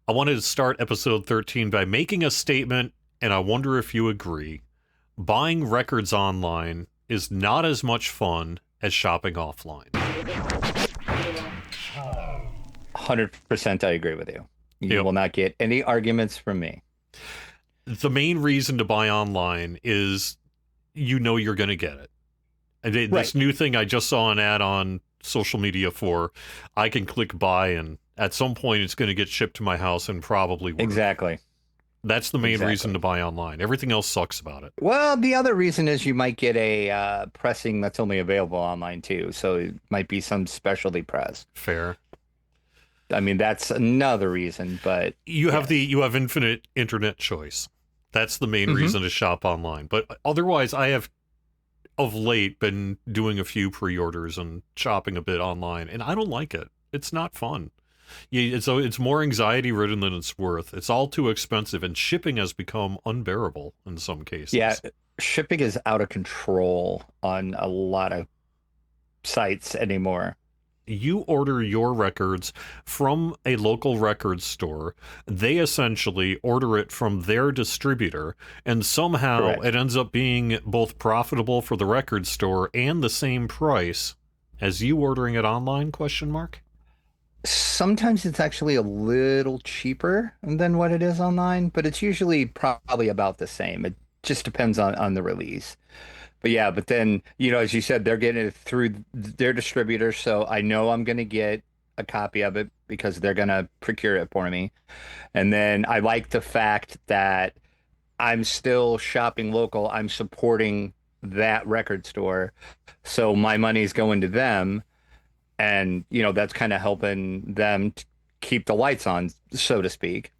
I wanted to start episode 13 by making a statement, and I wonder if you agree. Buying records online is not as much fun as shopping offline. 100% I agree with you. You Yep. will not get any arguments from me. The main reason to buy online is you know you're going to get it. And this Right. new thing I just saw an ad on social media for, I can click buy, and at some point it's going to get shipped to my house and probably work. Exactly. That's the main Exactly. reason to buy online. Everything else sucks about it. Well, the other reason is you might get a pressing that's only available online too. So it might be some specialty press. Fair. I mean, that's another reason, but You have yes. you have infinite internet choice. That's the main Mhm. reason to shop online. But otherwise, I have of late been doing a few pre-orders and shopping a bit online, and I don't like it. It's not fun. It's more anxiety ridden than it's worth. It's all too expensive, and shipping has become unbearable in some cases. Yeah, shipping is out of control on a lot of sites anymore. You order your records from a local record store. They essentially order it from their distributor, and somehow Correct. it ends up being both profitable for the record store and the same price as you ordering it online, question mark? Sometimes it's actually a little cheaper than what it is online, but it's usually probably about the same. It just depends on the release. But yeah, but then, as you said, they're getting it through their distributor, so I know I'm going to get a copy of it because they're going to procure it for me. And then I like the fact that I'm still shopping local. I'm supporting that record store. So my money's going to them. And, that's kind of helping them keep the lights on, so to speak.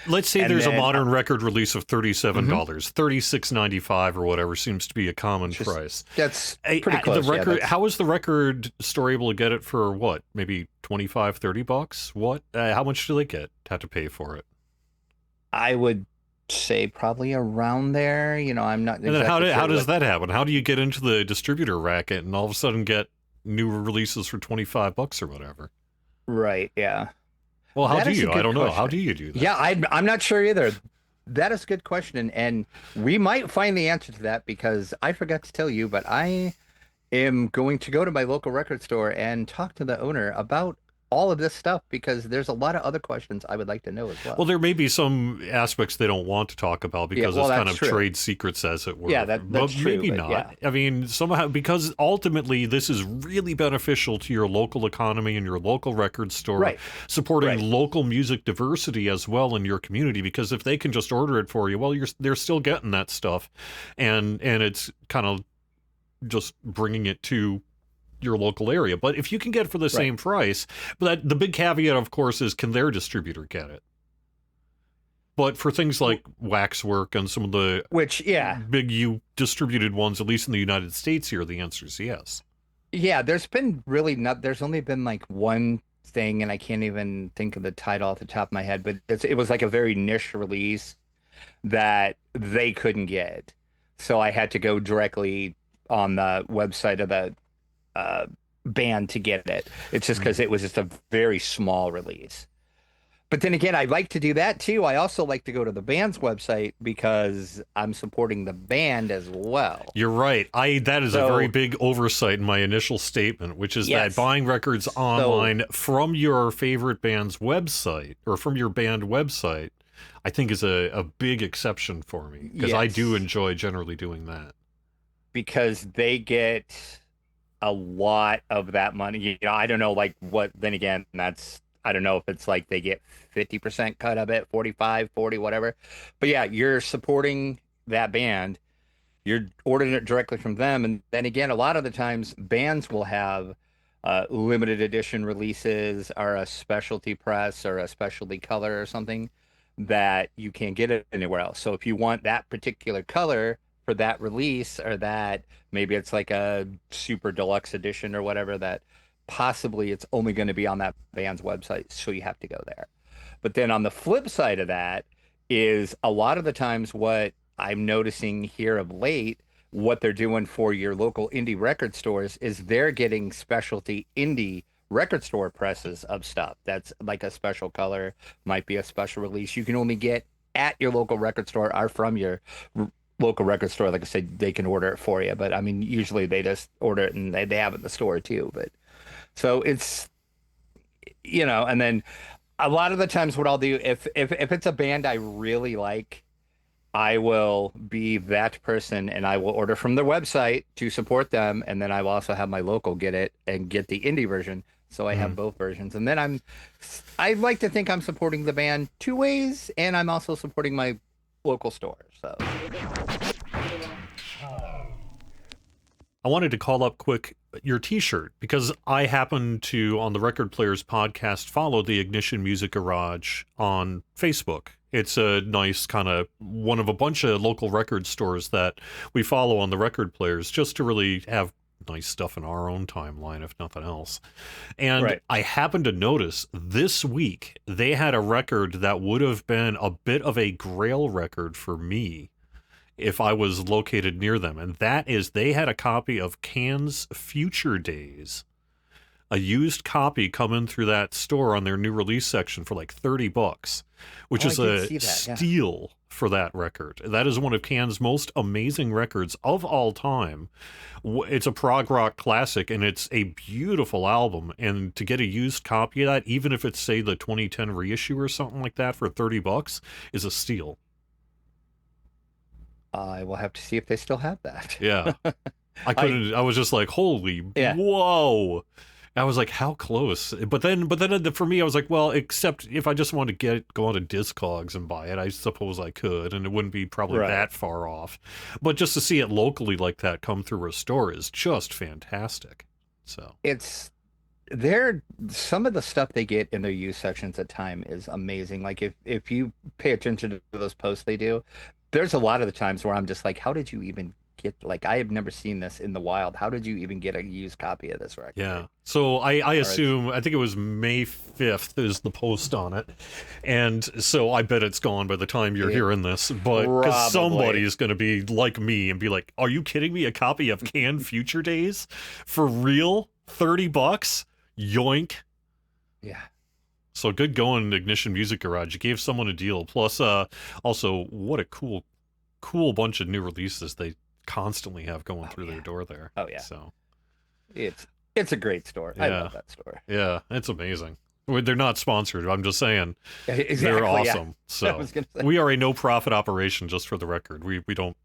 Let's say And there's a then, modern record release of $37, mhm. $36.95 or whatever seems to be a common price. That's Hey, pretty close. The record, Yeah, that's, how is the record store able to get it for what? Maybe 25, $30? What? How much do they have to pay for it? I would say probably around there. I'm not And then exactly how sure does what. that happen? How do you get into the distributor racket and all of a sudden get new releases for $25 or whatever? Right. Yeah. Well, how That do is a you? I good don't know. How do question. you do that? Yeah, I'm not sure either. That is a good question, and we might find the answer to that because I forgot to tell you, but I am going to go to my local record store and talk to the owner about all of this stuff because there's a lot of other questions I would like to know as Well, well. there may be some aspects they don't want to talk about Yeah, because well, it's kind that's of true. trade secrets, as it Yeah, were. that's But true, maybe but not. yeah. I mean, somehow, because ultimately this is really beneficial to your local economy and your local record store, Right. supporting Right. local music diversity as well in your community. Because if they can just order it for you, well, they're still getting that stuff, and it's kind of just bringing it to your local area. But if you can get it for the Right. same price, but the big caveat, of course, is can their distributor get it? But for things like Waxwork and some of the Which, yeah. big U distributed ones, at least in the United States here, the answer is yes. Yeah, there's only been like one thing, and I can't even think of the title off the top of my head, but it was like a very niche release that they couldn't get. So I had to go directly on the website of the uh, band to get it. It's just because it was just a very small release. But then again, I like to do that too. I also like to go to the band's website because I'm supporting the band as well. You're right. That is a very So, big oversight in my initial statement, which is that yes. buying records So, online from your favorite band's website or from your band website, I think is a big exception for me because I do yes, enjoy generally doing that. because they get a lot of that money. I don't know, like what, then again, I don't know if it's like they get 50% cut of it, 45, 40, whatever. But yeah, you're supporting that band. You're ordering it directly from them. And then again, a lot of the times bands will have limited edition releases or a specialty press or a specialty color or something that you can't get it anywhere else. So if you want that particular color for that release or that maybe it's like a super deluxe edition or whatever that possibly it's only going to be on that band's website. So you have to go there. But then on the flip side of that is a lot of the times what I'm noticing here of late, what they're doing for your local indie record stores is they're getting specialty indie record store presses of stuff that's like a special color, might be a special release you can only get at your local record store or from your local record store. Like I said, they can order it for you, but I mean, usually they just order it and they have it in the store too. But so it's, and then a lot of the times what I'll do if it's a band I really like, I will be that person and I will order from their website to support them. And then I will also have my local get it and get the indie version. So I have Mhm. both versions. And then I like to think I'm supporting the band two ways, and I'm also supporting my local store. So I wanted to call up quick your t-shirt because I happen to, on the Record Players podcast, follow the Ignition Music Garage on Facebook. It's a nice kind of one of a bunch of local record stores that we follow on the Record Players just to really have nice stuff in our own timeline, if nothing else. And right. I happened to notice this week they had a record that would have been a bit of a grail record for me if I was located near them. And that is, they had a copy of Can's Future Days, a used copy coming through that store on their new release section for like $30, which is I did a see that, yeah. steal for that record. That is one of Can's most amazing records of all time. It's a prog rock classic, and it's a beautiful album. And to get a used copy of that, even if it's, say, the 2010 reissue or something like that for $30, is a steal. I will have to see if they still have that. Yeah. I was just like, holy, Yeah. whoa. I was like, how close? But then for me, I was like, well, except if I just wanted to go on to Discogs and buy it, I suppose I could, and it wouldn't be probably Right. that far off. But just to see it locally like that come through a store is just fantastic. So Some of the stuff they get in their used sections at time is amazing. Like if you pay attention to those posts they do, there's a lot of the times where I'm just like, how did you even get, like, I have never seen this in the wild. How did you even get a used copy of this record? yeah. So I assume, I think it was May 5th is the post on it. And so I bet it's gone by the time you're hearing this. But because somebody is going to be like me and be like, are you kidding me? A copy of Can Future Days? For real? $30? Yoink. Yeah. So good going, Ignition Music Garage. You gave someone a deal. Plus, also, what a cool bunch of new releases they constantly have going through their door there. Oh yeah. So it's a great store. Yeah. I love that store. Yeah, it's amazing. They're not sponsored. I'm just saying Exactly, they're awesome. Yeah. So we are a no-profit operation. Just for the record, we don't.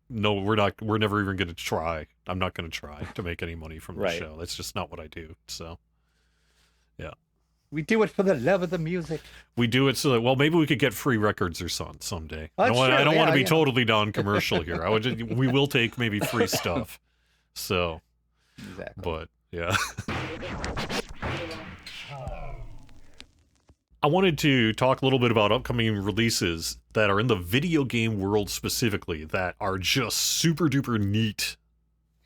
No, we're never even going to try. I'm not going to try to make any money from the show. That's just not what I do. So, yeah. We do it for the love of the music. We do it so that, well, maybe we could get free records or something someday. I don't want to be totally non-commercial here. We will take maybe free stuff. So, exactly. But yeah. I wanted to talk a little bit about upcoming releases that are in the video game world specifically that are just super duper neat.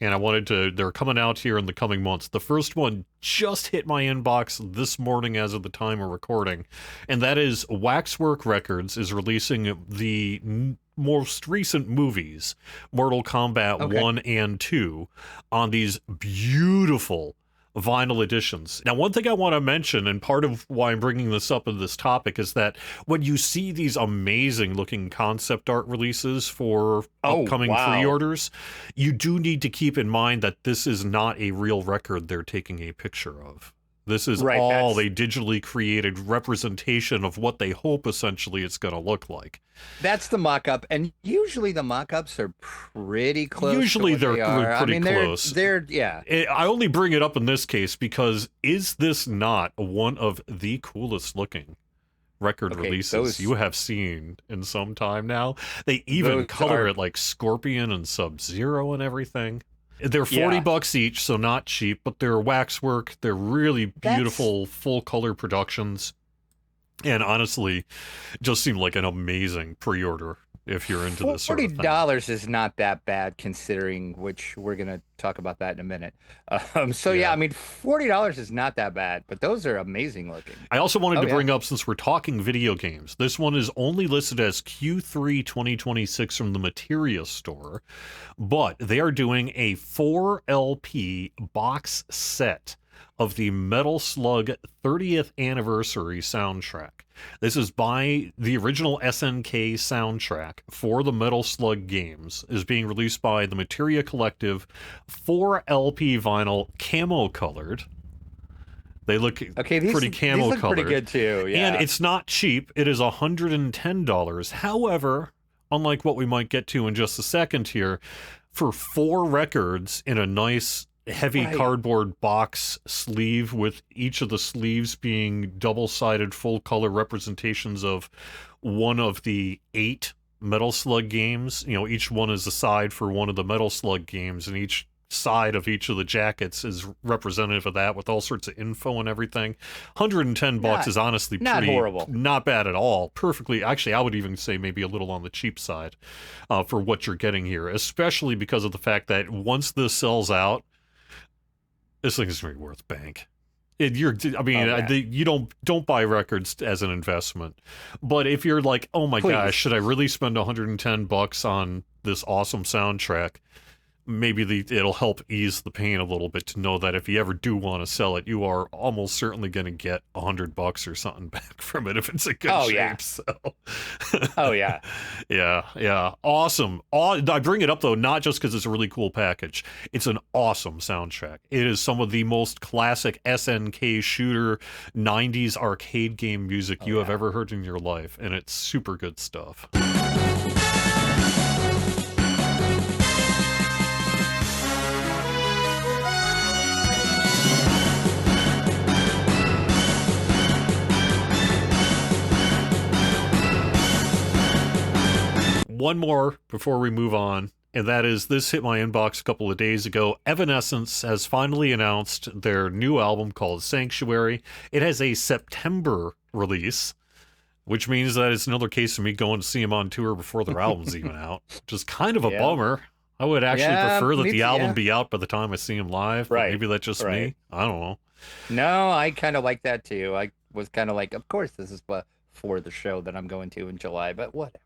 And they're coming out here in the coming months. The first one just hit my inbox this morning as of the time of recording. And that is Waxwork Records is releasing the most recent movies, Mortal Kombat 1 and 2, on these beautiful vinyl editions. Now, one thing I want to mention, and part of why I'm bringing this up in this topic, is that when you see these amazing looking concept art releases for upcoming pre-orders, you do need to keep in mind that this is not a real record they're taking a picture of. This is all a digitally created representation of what they hope essentially it's going to look like. That's the mock-up, and usually the mock-ups are pretty close. Usually they're pretty close. Yeah. I only bring it up in this case because is this not one of the coolest looking record releases you have seen in some time now? They even color it like Scorpion and Sub-Zero and everything. They're $40 each, so not cheap, but they're waxwork. They're really beautiful full color productions. And honestly, just seemed like an amazing pre-order if you're into this sort of thing. $40 is not that bad considering, which we're going to talk about that in a minute. Yeah, I mean, $40 is not that bad, but those are amazing looking. I also wanted to bring up, since we're talking video games, this one is only listed as Q3 2026 from the Materia store, but they are doing a 4 LP box set of the Metal Slug 30th anniversary soundtrack. This is by the original SNK soundtrack for the Metal Slug games, is being released by the Materia Collective, 4 LP vinyl, camo colored. They look Okay, pretty these camo look pretty colored. good too. Yeah. And it's not cheap. It is $110. However, unlike what we might get to in just a second here, for 4 records in a nice heavy cardboard box sleeve, with each of the sleeves being double-sided full color representations of one of the 8 Metal Slug games. You know, each one is a side for one of the Metal Slug games, and each side of each of the jackets is representative of that, with all sorts of info and everything. $110 is honestly not pretty horrible. not bad at all. Perfectly, actually, I would even say maybe a little on the cheap side for what you're getting here, especially because of the fact that once this sells out, this thing is going to be worth bank. You don't buy records as an investment, but if you're like, oh my gosh, should I really spend $110 on this awesome soundtrack? Maybe it'll help ease the pain a little bit to know that if you ever do want to sell it, you are almost certainly going to get $100 or something back from it if it's a good shape. Yeah. So. Oh yeah. Yeah. Awesome. I bring it up though, not just because it's a really cool package. It's an awesome soundtrack. It is some of the most classic SNK shooter 90s arcade game music you have ever heard in your life, and it's super good stuff. One more before we move on, and that is, this hit my inbox a couple of days ago. Evanescence has finally announced their new album called Sanctuary. It has a September release, which means that it's another case of me going to see them on tour before their album's even out, which is kind of a bummer. I would actually prefer that the album be out by the time I see them live, but maybe that's just me. I don't know. No, I kind of like that too. I was kind of like, of course this is for the show that I'm going to in July, but whatever.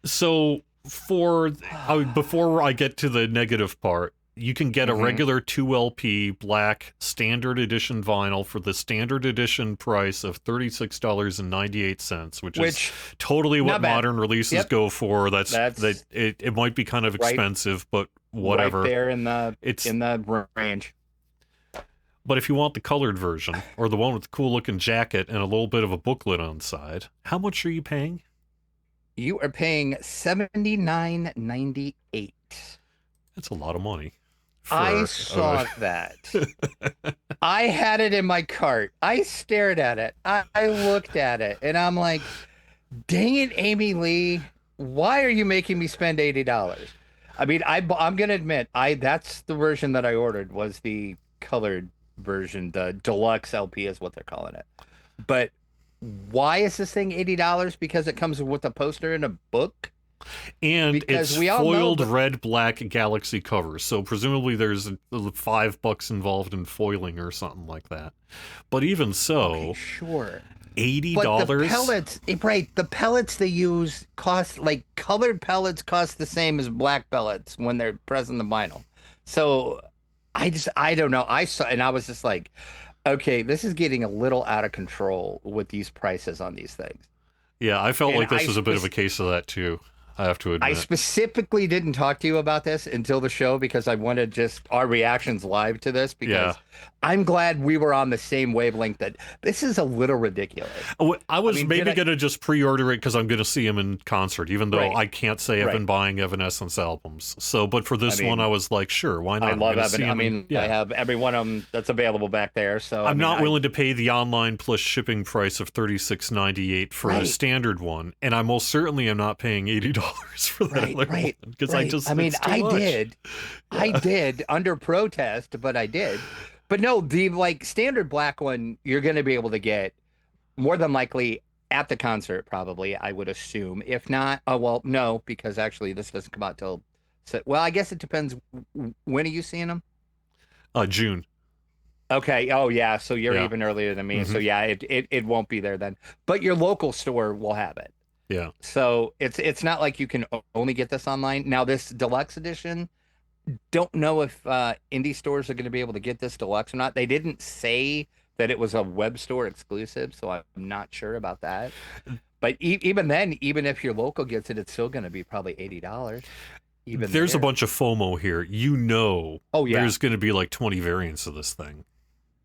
So before I get to the negative part, you can get a regular 2LP black standard edition vinyl for the standard edition price of $36.98, which is totally what modern releases go for. It might be kind of expensive, but whatever. Right there in the range. But if you want the colored version, or the one with the cool looking jacket and a little bit of a booklet on the side, how much are you paying? You are paying $79.98. That's a lot of money. I saw that. I had it in my cart. I stared at it. I looked at it, and I'm like, dang it, Amy Lee, why are you making me spend $80? I mean, I'm going to admit, that's the version that I ordered, was the colored version. The deluxe LP is what they're calling it. But why is this thing $80? Because it comes with a poster and a book? And it's foiled red-black Galaxy covers, so presumably there's $5 involved in foiling or something like that. But even so, sure, $80. But the pellets, the pellets they use cost, like, colored pellets cost the same as black pellets when they're pressing the vinyl. So I don't know. I saw, and I was just like, okay, this is getting a little out of control with these prices on these things. Yeah, I felt like this was a bit of a case of that too, I have to admit. I specifically didn't talk to you about this until the show because I wanted just our reactions live to this, because I'm glad we were on the same wavelength that this is a little ridiculous. I was going to just pre-order it because I'm going to see him in concert, even though I can't say I've been buying Evanescence albums. So, but for this one, I was like, sure, why not? I love Evanescence. I have every one of them that's available back there. So I'm not willing to pay the online plus shipping price of $36.98 for the standard one, and I most certainly am not paying $80 for that other one, because I did under protest, but I did. But no, the standard black one, you're going to be able to get more than likely at the concert, probably, I would assume. If not, no, because actually this doesn't come out till, I guess it depends. When are you seeing them? June. Okay. Oh yeah. So you're even earlier than me. So yeah, it won't be there then, but your local store will have it. Yeah. So it's not like you can only get this online. Now this deluxe edition, don't know if indie stores are going to be able to get this deluxe or not. They didn't say that it was a web store exclusive, so I'm not sure about that. But even then, even if your local gets it, it's still going to be probably $80, even There's a there. bunch of FOMO here. You know, Oh yeah, there's going to be like 20 variants of this thing.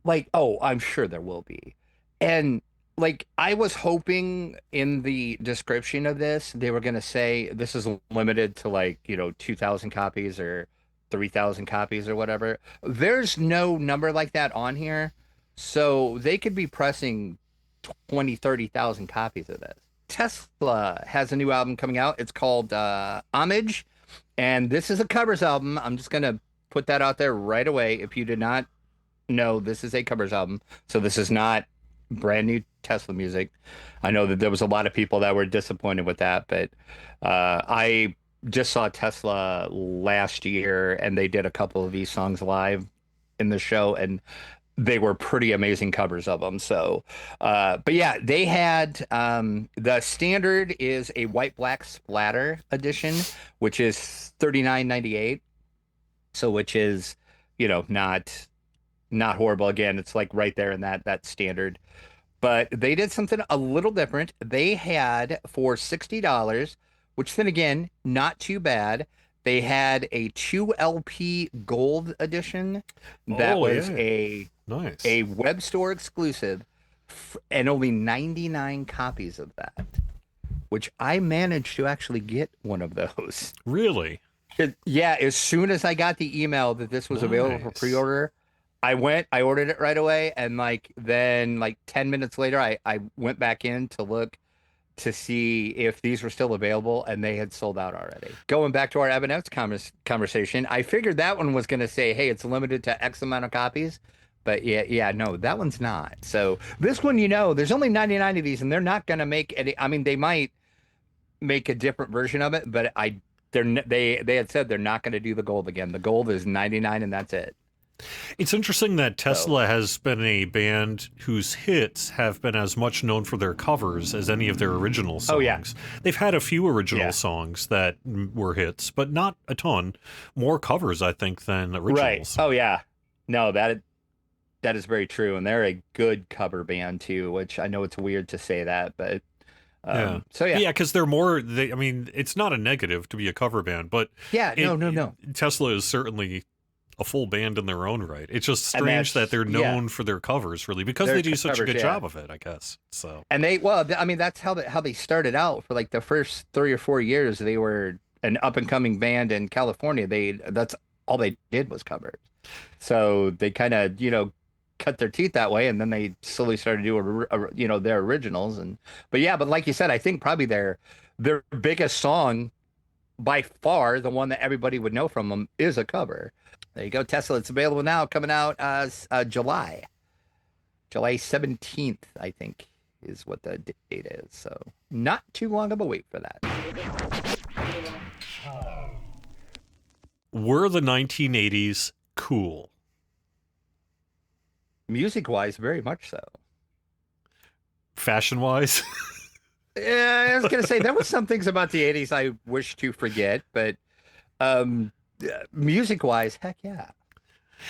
like oh, I'm sure there will be. And like I was hoping in the description of this, they were going to say this is limited to like, 2,000 copies or 3,000 copies or whatever. There's no number like that on here. So they could be pressing 20, 30,000 copies of this. Tesla has a new album coming out. It's called Homage, and this is a covers album. I'm just going to put that out there right away. If you did not know, this is a covers album. So this is not brand new Tesla music. I know that there was a lot of people that were disappointed with that, but I just saw Tesla last year and they did a couple of these songs live in the show and they were pretty amazing covers of them. So, but yeah, they had the standard is a white black splatter edition, which is 39.98. So, which is, not horrible. Again, it's like right there in that standard. But they did something a little different. They had for $60, which then again, not too bad. They had a 2 LP gold edition that Oh, was yeah. Nice. a web store exclusive and only 99 copies of that, which I managed to actually get one of those. Really? Yeah, as soon as I got the email that this was available for Nice. pre-order, I ordered it right away, and then 10 minutes later, I went back in to look to see if these were still available, and they had sold out already. Going back to our Evanescence conversation, I figured that one was going to say, "Hey, it's limited to X amount of copies," but yeah, no, that one's not. So this one, there's only 99 of these, and they're not going to make any. I mean, they might make a different version of it, but they had said they're not going to do the gold again. The gold is 99, and that's it. It's interesting that So, Tesla has been a band whose hits have been as much known for their covers as any of their original oh yeah, songs. They've had a few original yeah, songs that were hits, but not a ton. More covers, I think, than right. originals. Oh yeah, no, that is very true, and they're a good cover band too. Which I know it's weird to say that, but Yeah. so yeah, Yeah, because they're more. I mean, it's not a negative to be a cover band, but yeah, no, no, no, Tesla is certainly a full band in their own right. It's just and strange that that's they're yeah, known for their covers, really, because their they do such a covers, good yeah. job of it, I guess. So, And I mean, that's how they started out for like the first 3 or 4 years. They were an up and coming band in California. That's all they did was covers. So they kind of, cut their teeth that way, and then they slowly started doing, their originals. But yeah, but like you said, I think probably their biggest song by far, the one that everybody would know from them, is a cover. There you go, Tesla. It's available now, coming out July 17th, I think, is what the date is. So not too long of a wait for that. were the 1980s cool? Music wise, very much so. Fashion wise? Yeah, I was gonna say there was some things about the 80s I wish to forget, but music wise, heck yeah.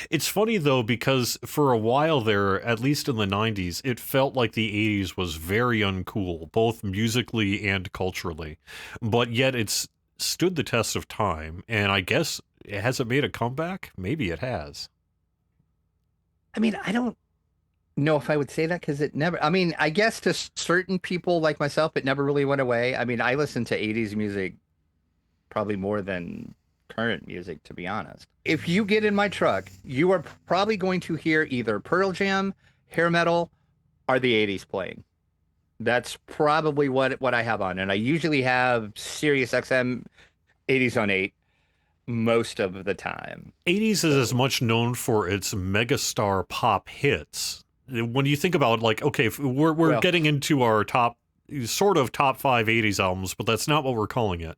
It's funny though, because for a while there, at least in the 90s, it felt like the 80s was very uncool, both musically and culturally. But yet it's stood the test of time, and I guess has it made a comeback? Maybe it has. I mean, I don't know if I would say that because it never, I mean, I guess to certain people like myself, it never really went away. I mean, I listen to 80s music probably more than current music, to be honest. If you get in my truck, you are probably going to hear either Pearl Jam, hair metal, or the 80s playing. That's probably what I have on. And I usually have Sirius XM 80s on 8 most of the time. 80s is as So, much known for its megastar pop hits. When you think about, like, okay, we're well, getting into our top 5 80s albums, but that's not what we're calling it.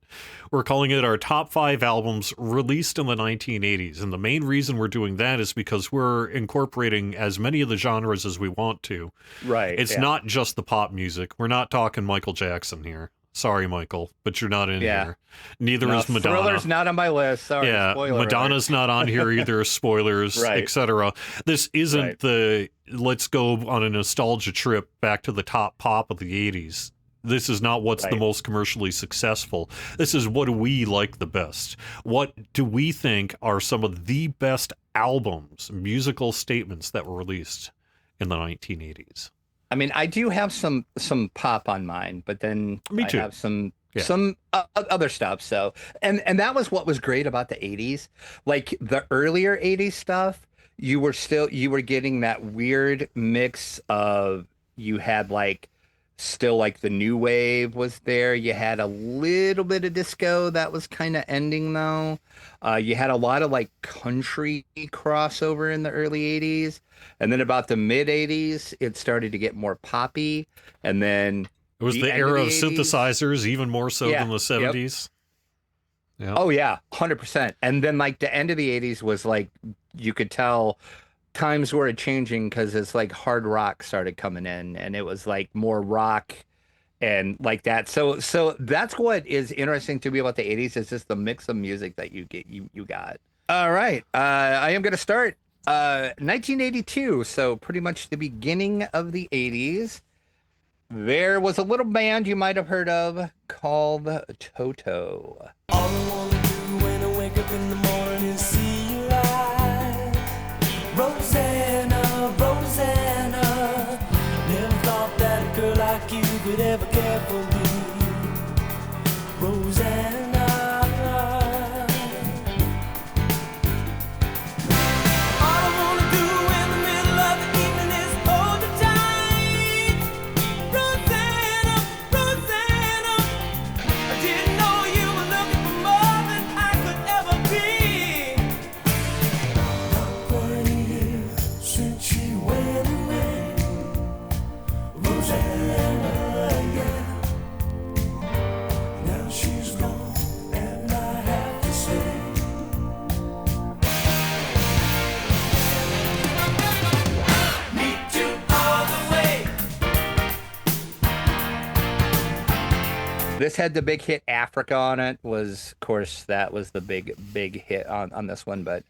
We're calling it our top 5 albums released in the 1980s. And the main reason we're doing that is because we're incorporating as many of the genres as we want to. right. It's Yeah. not just the pop music. We're not talking Michael Jackson here. Sorry, Michael, but you're not in Yeah. here. Neither No, is Madonna. Thriller's not on my list. Sorry. Yeah, Spoiler Madonna's not on here either. Spoilers, Right. etc. This isn't Right. the let's go on a nostalgia trip back to the top pop of the 80s. This is not what's the Right. most commercially successful. This is what do we like the best? What do we think are some of the best albums, musical statements that were released in the 1980s? I mean, I do have some pop on mine, but then Me too. I have some Yeah. other stuff. So, and that was what was great about the 80s. Like the earlier 80s stuff, you were getting that weird mix of, you had like still like the new wave was there. You had a little bit of disco that was kind of ending though. You had a lot of like country crossover in the early 80s. And then about the mid 80s, it started to get more poppy. And then It was the end era of 80s, synthesizers, even more so Yeah, than the yep. 70s. Yeah. Oh yeah, 100%. And then like the end of the 80s was like, you could tell times were changing because it's like hard rock started coming in, and it was like more rock and like that. So that's what is interesting to me about the 80s, is just the mix of music that you got. All right. I am gonna start 1982, so pretty much the beginning of the 80s. There was a little band you might have heard of called Toto. All I wanna do when I wake up in the morning is see you light. Rosanna, Rosanna, never thought that a girl like you could ever care for me. Rosanna. All I wanna do in the middle of the evening is hold you tight. Rosanna, Rosanna, I didn't know you were looking for more than I could ever be. Not quite a year since she went away. Rosanna, yeah. Now she's gone, and I have to say, meet you all the way. This had the big hit Africa on it. Was, of course, that was the big hit on this one. But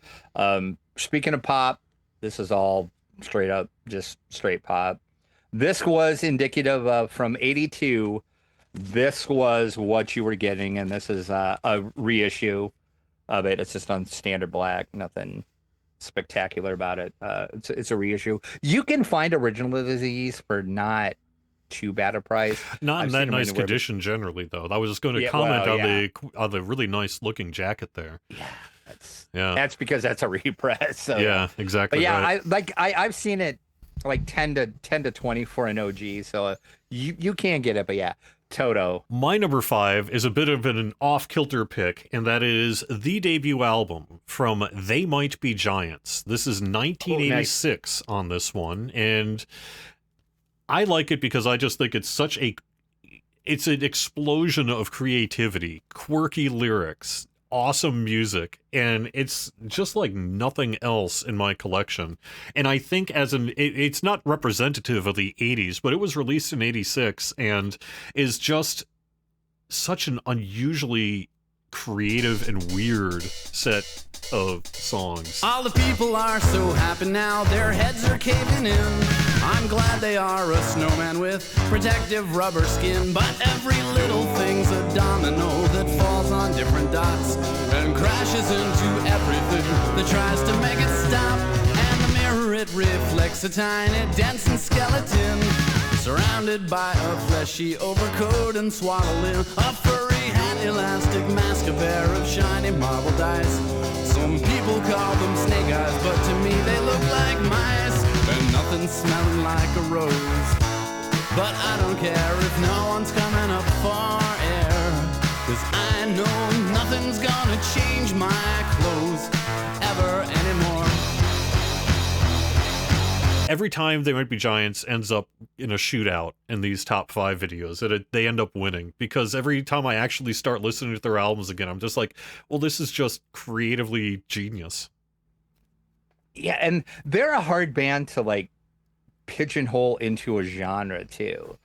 speaking of pop, this is all straight up, just straight pop. This was indicative of, from 82, this was what you were getting, and this is a reissue of it. It's just on standard black, nothing spectacular about it. It's a reissue. You can find original of these for not too bad a price. Not I've in seen that them nice anywhere condition generally, though. I was just going to Yeah, comment well, on yeah. the really nice looking jacket there. Yeah. That's because that's a repress. So Yeah, exactly. But yeah, right. I've seen it like 10 to 20 for an OG, so you can get it. But yeah, Toto. My number 5 is a bit of an off-kilter pick, and that is the debut album from They Might Be Giants. This is 1986 on this one, and I like it because I just think it's it's an explosion of creativity, quirky lyrics, awesome music, and it's just like nothing else in my collection. And I think it's not representative of the 80s, but it was released in 86 and is just such an unusually creative and weird set of songs. All the people are so happy now, their heads are caving in. I'm glad they are a snowman with protective rubber skin, but every little thing's a domino that falls on different dots and crashes into everything that tries to make it stop. And the mirror, it reflects a tiny dancing skeleton surrounded by a fleshy overcoat and swaddling a furry hat, elastic mask, a pair of shiny marble dice. Some people call them snake eyes, but to me they look like mice, and nothing smelling like a rose. But I don't care if no one's coming up for air, 'cause I know nothing's gonna change my clothes ever anymore. Every time They Might Be Giants ends up in a shootout in these top 5 videos, they end up winning, because every time I actually start listening to their albums again, I'm just like, well, this is just creatively genius. Yeah, and they're a hard band to like pigeonhole into a genre too.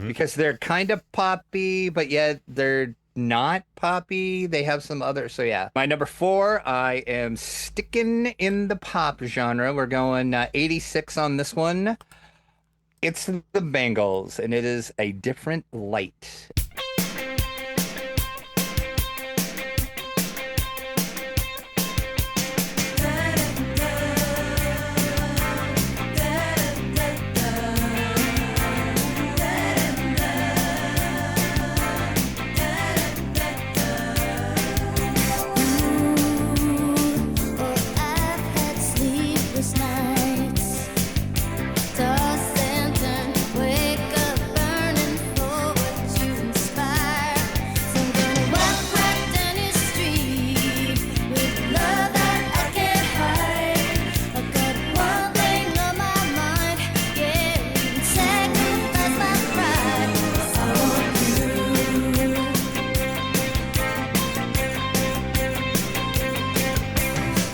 because they're kind of poppy, but yet they're not poppy. They have some other. So yeah, my number 4, I am sticking in the pop genre. We're going 86 on this one. It's the Bangles, and it is A Different Light.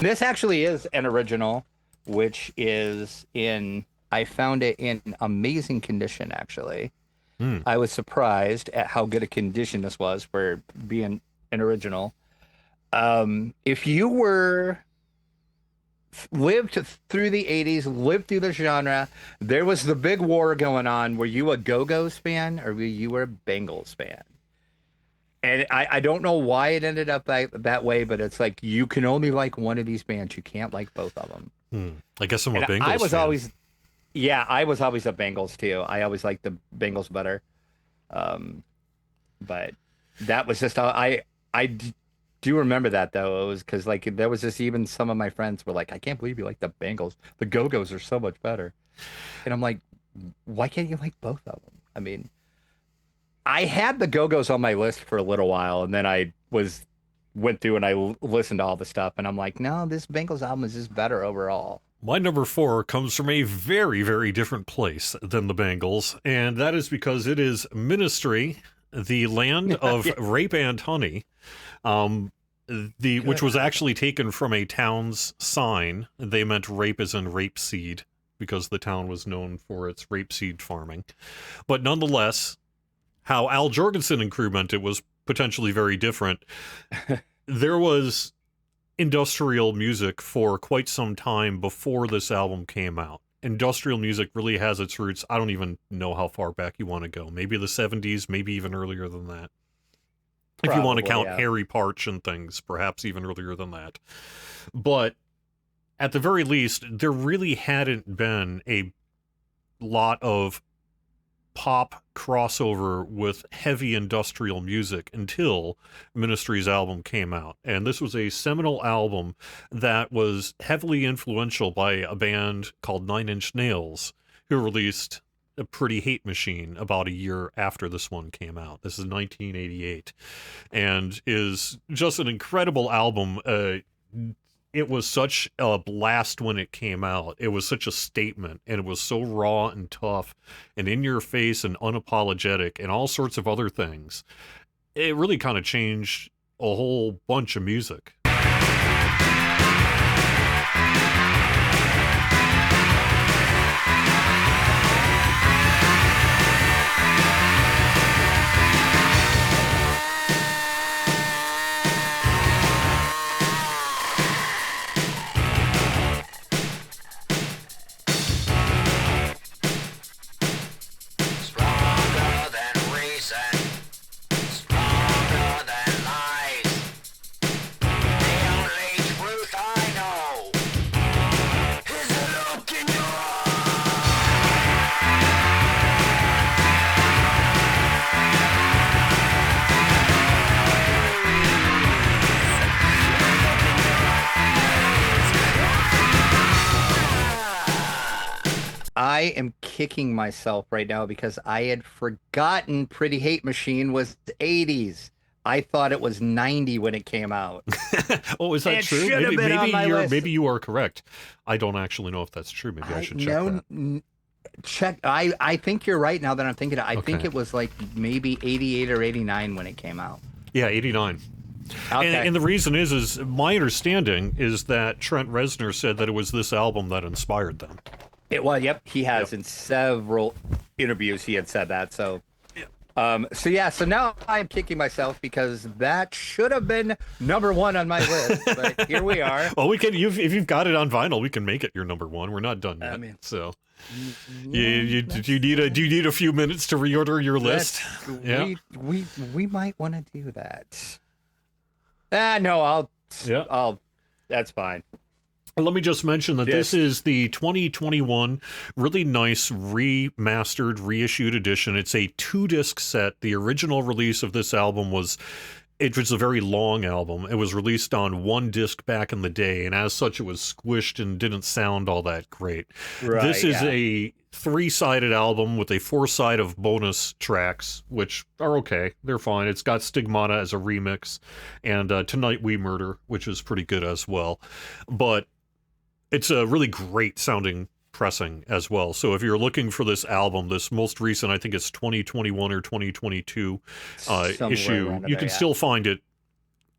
This actually is an original, which is I found it in amazing condition, actually. I was surprised at how good a condition this was for being an original. If you lived through the 80s, lived through the genre, there was the big war going on. Were you a Go-Go's fan or were you a Bangles fan? And I don't know why it ended up that way, but it's like you can only like one of these bands. You can't like both of them. I guess I'm a Bangles I was fan. I was always a Bangles too. I always liked the Bangles better. But that was just I do remember that though. It was because like there was just even some of my friends were like, I can't believe you like the Bangles. The Go-Go's are so much better. And I'm like, why can't you like both of them? I mean, I had the Go-Go's on my list for a little while, and then I went through and I listened to all the stuff, and I'm like, no, this Bangles album is just better overall. My number 4 comes from a very, very different place than the Bangles, and that is because it is Ministry, the land of rape and honey, which was actually taken from a town's sign. They meant rape as in rapeseed, because the town was known for its rapeseed farming. But nonetheless, how Al Jorgensen and crew meant it was potentially very different. There was industrial music for quite some time before this album came out. Industrial music really has its roots. I don't even know how far back you want to go. Maybe the 70s, maybe even earlier than that. If you want to count Harry Partch and things, perhaps even earlier than that. But at the very least, there really hadn't been a lot of pop crossover with heavy industrial music until Ministry's album came out. And this was a seminal album that was heavily influential by a band called 9 Inch Nails, who released A Pretty Hate Machine about a year after this one came out. This is 1988, and is just an incredible album. It was such a blast when it came out. It was such a statement, and it was so raw and tough and in your face and unapologetic and all sorts of other things. It really kind of changed a whole bunch of music. I am kicking myself right now because I had forgotten Pretty Hate Machine was 80s. I thought it was 90 when it came out. Oh, is that It true? should have been on my list. Maybe you are correct. I don't actually know if that's true. Maybe I should check that. Check. I think you're right now that I'm thinking. I think Okay. it was like maybe 88 or 89 when it came out. Yeah, 89. Okay. And the reason is my understanding is that Trent Reznor said that it was this album that inspired them. It was. Yep. He has in several interviews he had said that. So so now I'm kicking myself because that should have been number one on my list, but here we are. Well, we can. If you've got it on vinyl, we can make it your number one. We're not done yet. I mean, so do you need a few minutes to reorder your list? Yeah, we might want to do that. No, I'll. That's fine. Let me just mention that this is the 2021 really nice remastered, reissued edition. It's a 2-disc set. The original release of this album was a very long album. It was released on 1 disc back in the day, and as such, it was squished and didn't sound all that great. Right, this is a 3-sided album with a 4-side of bonus tracks, which are okay. They're fine. It's got Stigmata as a remix, and Tonight We Murder, which is pretty good as well. But it's a really great sounding pressing as well. So if you're looking for this album, this most recent, I think it's 2021 or 2022 issue, you can still find it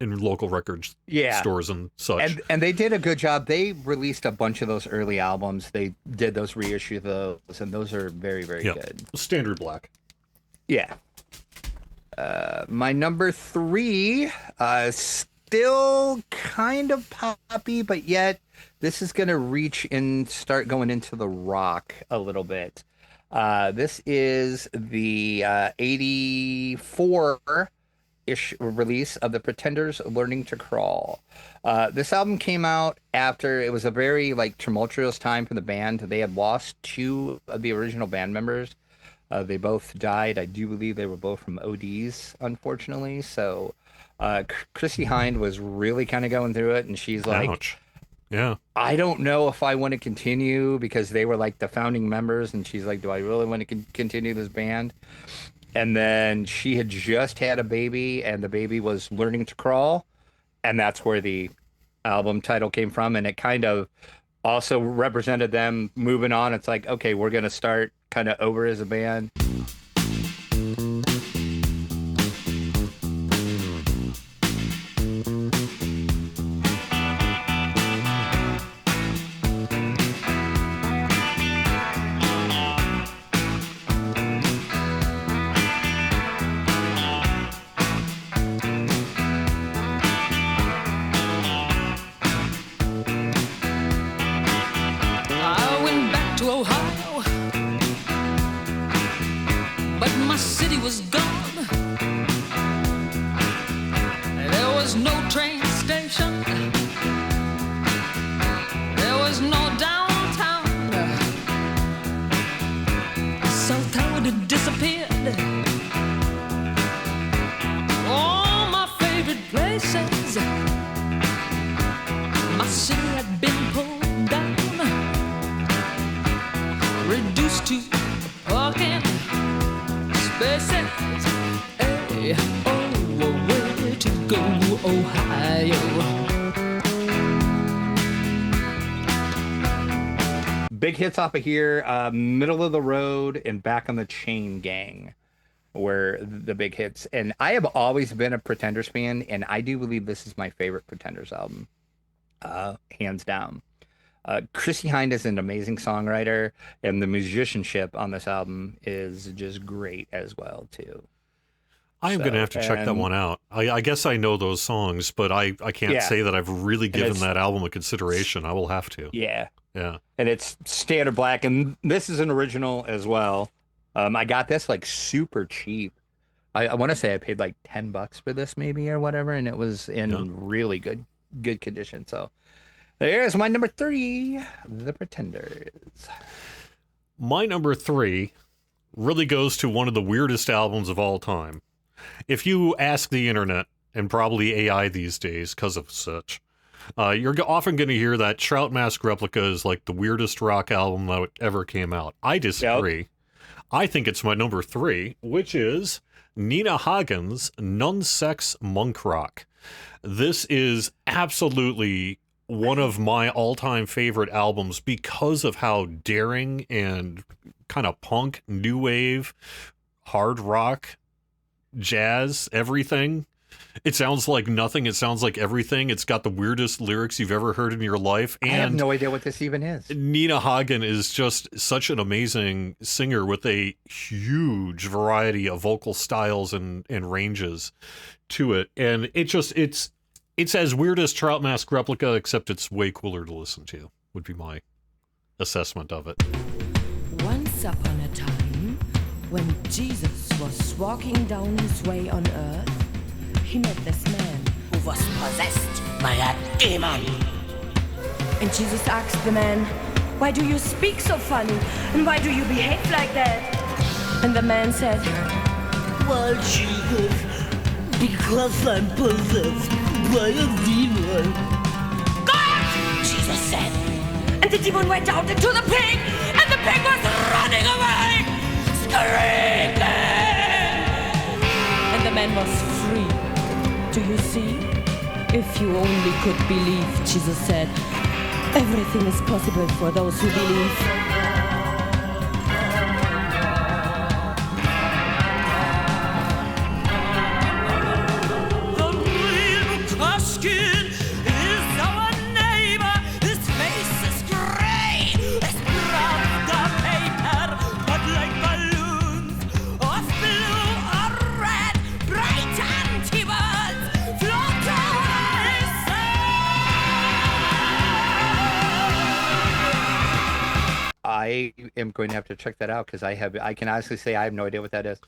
in local records stores and such. And they did a good job. They released a bunch of those early albums. They did those reissue those, and those are very, very good. Standard black. Yeah. My number 3, still kind of poppy, but yet this is going to reach and start going into the rock a little bit. This is the 84-ish release of the Pretenders' Learning to Crawl. This album came out after it was a very tumultuous time for the band. They had lost 2 of the original band members. They both died. I do believe they were both from ODs, unfortunately. So Chrissie Hynde was really kind of going through it, and she's like, ouch. Yeah. I don't know if I want to continue, because they were the founding members, and she's like, do I really want to continue this band? And then she had just had a baby, and the baby was learning to crawl, and that's where the album title came from, and it kind of also represented them moving on. It's like, okay, we're going to start kind of over as a band. Big hits off of here, Middle of the Road and Back on the Chain Gang were the big hits. And I have always been a Pretenders fan, and I do believe this is my favorite Pretenders album, hands down. Chrissie Hynde is an amazing songwriter, and the musicianship on this album is just great as well, too. I am going to have to check that one out. I guess I know those songs, but I can't say that I've really given that album a consideration. I will have to. Yeah. Yeah. And it's standard black, and this is an original as well. I got this super cheap. I want to say I paid $10 for this maybe or whatever, and it was in really good condition. So there's my number 3, The Pretenders. My number 3 really goes to one of the weirdest albums of all time. If you ask the internet, and probably AI these days because of such, you're often going to hear that Trout Mask Replica is the weirdest rock album that ever came out. I disagree. Yep. I think it's my number 3, which is Nina Hagen's Non-Sex Monk Rock. This is absolutely one of my all-time favorite albums because of how daring and kind of punk, new wave, hard rock, jazz, everything It sounds like nothing. It sounds like everything. It's got the weirdest lyrics you've ever heard in your life. I have And no idea what this even is. Nina Hagen is just such an amazing singer with a huge variety of vocal styles and ranges to it. And it's as weird as Trout Mask Replica, except it's way cooler to listen to, would be my assessment of it. Once upon a time, when Jesus was walking down his way on earth, he met this man who was possessed by a demon. And Jesus asked the man, "Why do you speak so funny? And why do you behave like that?" And the man said, Well, Jesus, because I'm possessed by a demon. "God!" Jesus said. And the demon went out into the pig, and the pig was running away, screaming. And the man was free. Do you see? If you only could believe, Jesus said. Everything is possible for those who believe. The real Koshkin is our neighbor. His face is gray. His brows are paper, but like balloons of blue or red, bright anti-worlds float away. I am going to have to check that out because I can honestly say I have no idea what that is.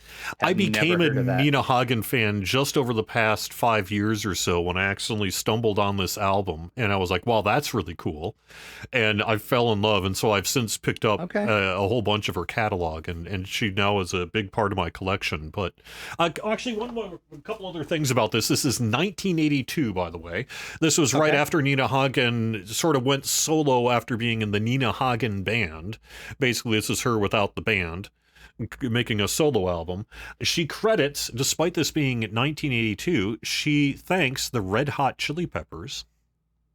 I Have became never a heard of that. Nina Hagen fan just over the past 5 years or so when I accidentally stumbled on this album, and I was like, wow, that's really cool. And I fell in love, and so I've since picked up Okay. a whole bunch of her catalog, and she now is a big part of my collection. But actually, a couple other things about this. This is 1982, by the way. This was right Okay. after Nina Hagen sort of went solo after being in the Nina Hagen band. Basically, this is her without the band, making a solo album. She credits, despite this being 1982, she thanks the Red Hot Chili Peppers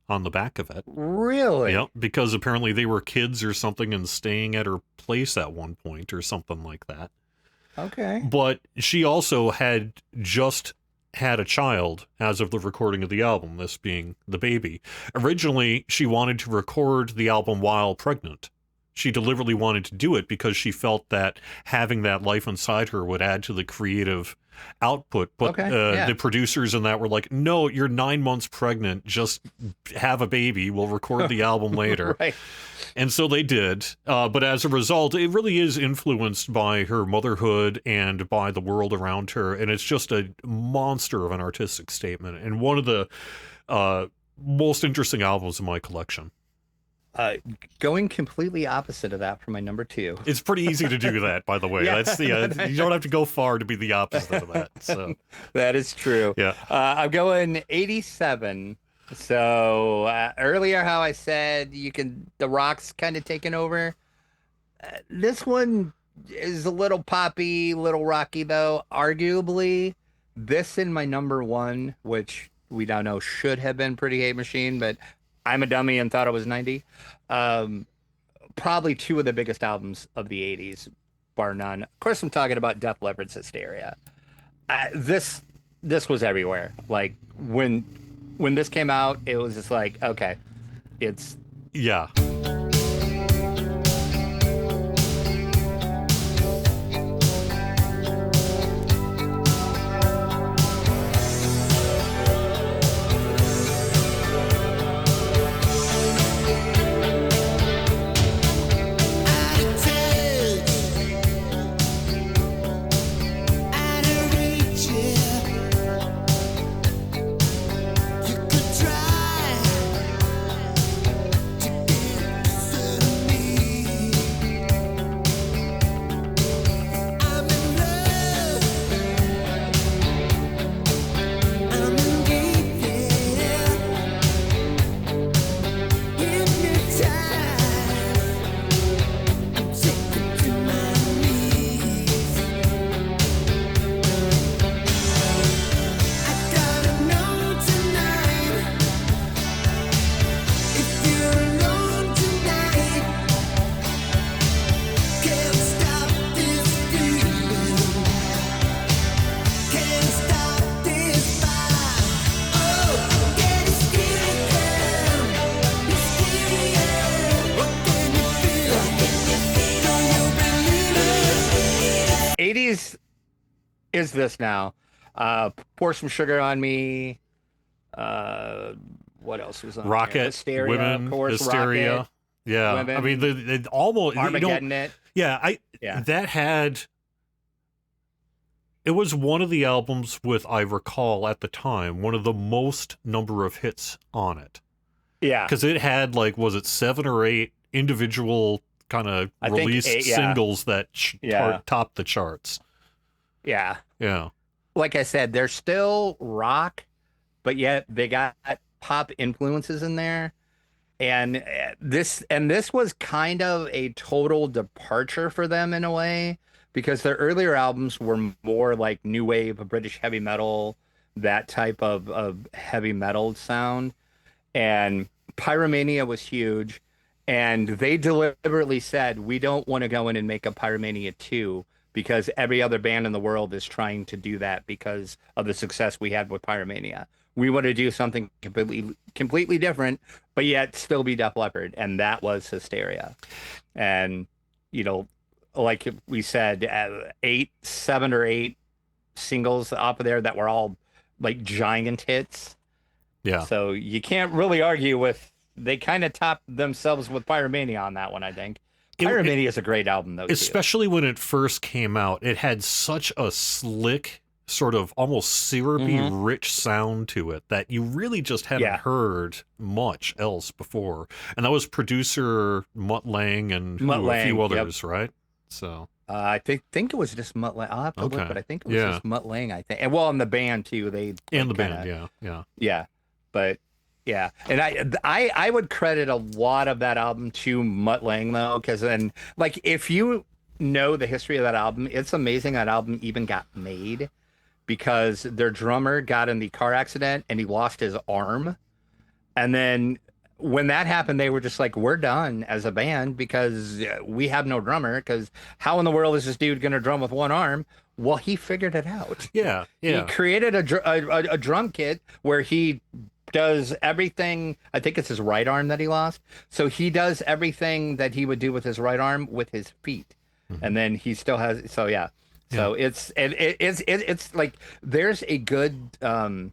on the back of it. Really? Yep, because apparently they were kids or something and staying at her place at one point or something like that. Okay. But she also had just had a child as of the recording of the album, this being the baby. Originally, she wanted to record the album while pregnant. She deliberately wanted to do it because she felt that having that life inside her would add to the creative output. But Okay, yeah. the producers in that were like, no, you're 9 months pregnant. Just have a baby. We'll record the album later. Right. And so they did. But as a result, it really is influenced by her motherhood and by the world around her. And it's just a monster of an artistic statement. And one of the most interesting albums in my collection. Going completely opposite of that for my number 2. It's pretty easy to do that, by the way. Yeah. That's you don't have to go far to be the opposite of that. So That is true. yeah, I'm going 87. So earlier, how I said the Rock's kind of taken over. This one is a little poppy, little rocky though. Arguably, this in my number 1, which we now know should have been Pretty Hate Machine, but I'm a dummy and thought it was 90. Probably 2 of the biggest albums of the 80s, bar none. Of course, I'm talking about Def Leppard's Hysteria. This was everywhere. Like when this came out, it was just like, okay, it's yeah. is this now? Pour Some Sugar on Me. What else was on there? Rocket, Hysteria, Women, of course. Hysteria. Rocket, Yeah, Women, I mean, the almost Armageddon. It. Yeah. that had. It was one of the albums with, I recall at the time, one of the most number of hits on it. Yeah. Because it had, like, was it 7 or 8 individual kind of released 8, yeah. singles that topped the charts. Yeah. Yeah. Like I said, they're still rock, but yet they got pop influences in there. And this was kind of a total departure for them in a way, because their earlier albums were more like new wave, British heavy metal, that type of heavy metal sound. And Pyromania was huge. And they deliberately said, we don't want to go in and make a Pyromania 2 because every other band in the world is trying to do that because of the success we had with Pyromania. We want to do something completely different, but yet still be Def Leppard. And that was Hysteria. And, you know, like we said, 7 or 8 singles off of there that were all like giant hits. Yeah. So you can't really argue with, they kind of topped themselves with Pyromania on that one, I think. Pyromania is a great album, though, especially when it first came out. It had such a slick, sort of almost syrupy, rich sound to it that you really just hadn't heard much else before. And that was producer Mutt Lange and a few others, right? So I think it was just Mutt Lange. I'll have to look, but I think it was just Mutt Lange, I think. And well, and the band too. Yeah. But yeah, and I would credit a lot of that album to Mutt Lange though, because then like if you know the history of that album, it's amazing that album even got made because their drummer got in the car accident and he lost his arm, and then when that happened, they were just like, we're done as a band because we have no drummer. Because how in the world is this dude going to drum with one arm? Well, he figured it out. Yeah. He created a drum kit where he does everything. I think it's his right arm that he lost. So he does everything that he would do with his right arm with his feet. And then he still has. So, yeah. So it's like there's a good, I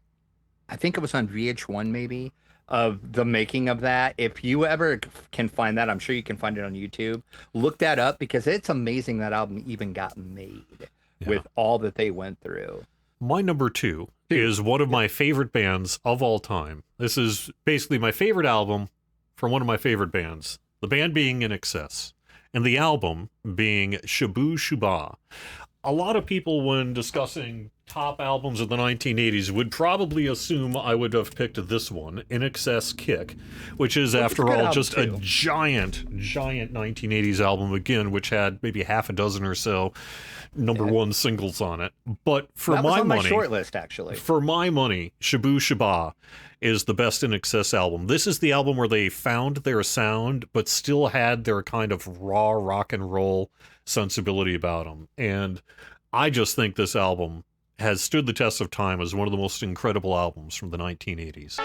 think it was on VH1 maybe, of the making of that. If you ever can find that, I'm sure you can find it on YouTube. Look that up because it's amazing that album even got made with all that they went through. My number 2 is one of my favorite bands of all time. This is basically my favorite album from one of my favorite bands. The band being In Excess, and the album being Shabu Shuba. A lot of people, when discussing top albums of the 1980s, would probably assume I would have picked this one, In Excess Kick, which is, after all, just a giant 1980s album, again, which had maybe half a dozen or so number one singles on it. But for that was my on money, my short list, actually. For my money, Shabu Shuba is the best In Excess album. This is the album where they found their sound, but still had their kind of raw rock and roll sensibility about them. And I just think this album has stood the test of time as one of the most incredible albums from the 1980s.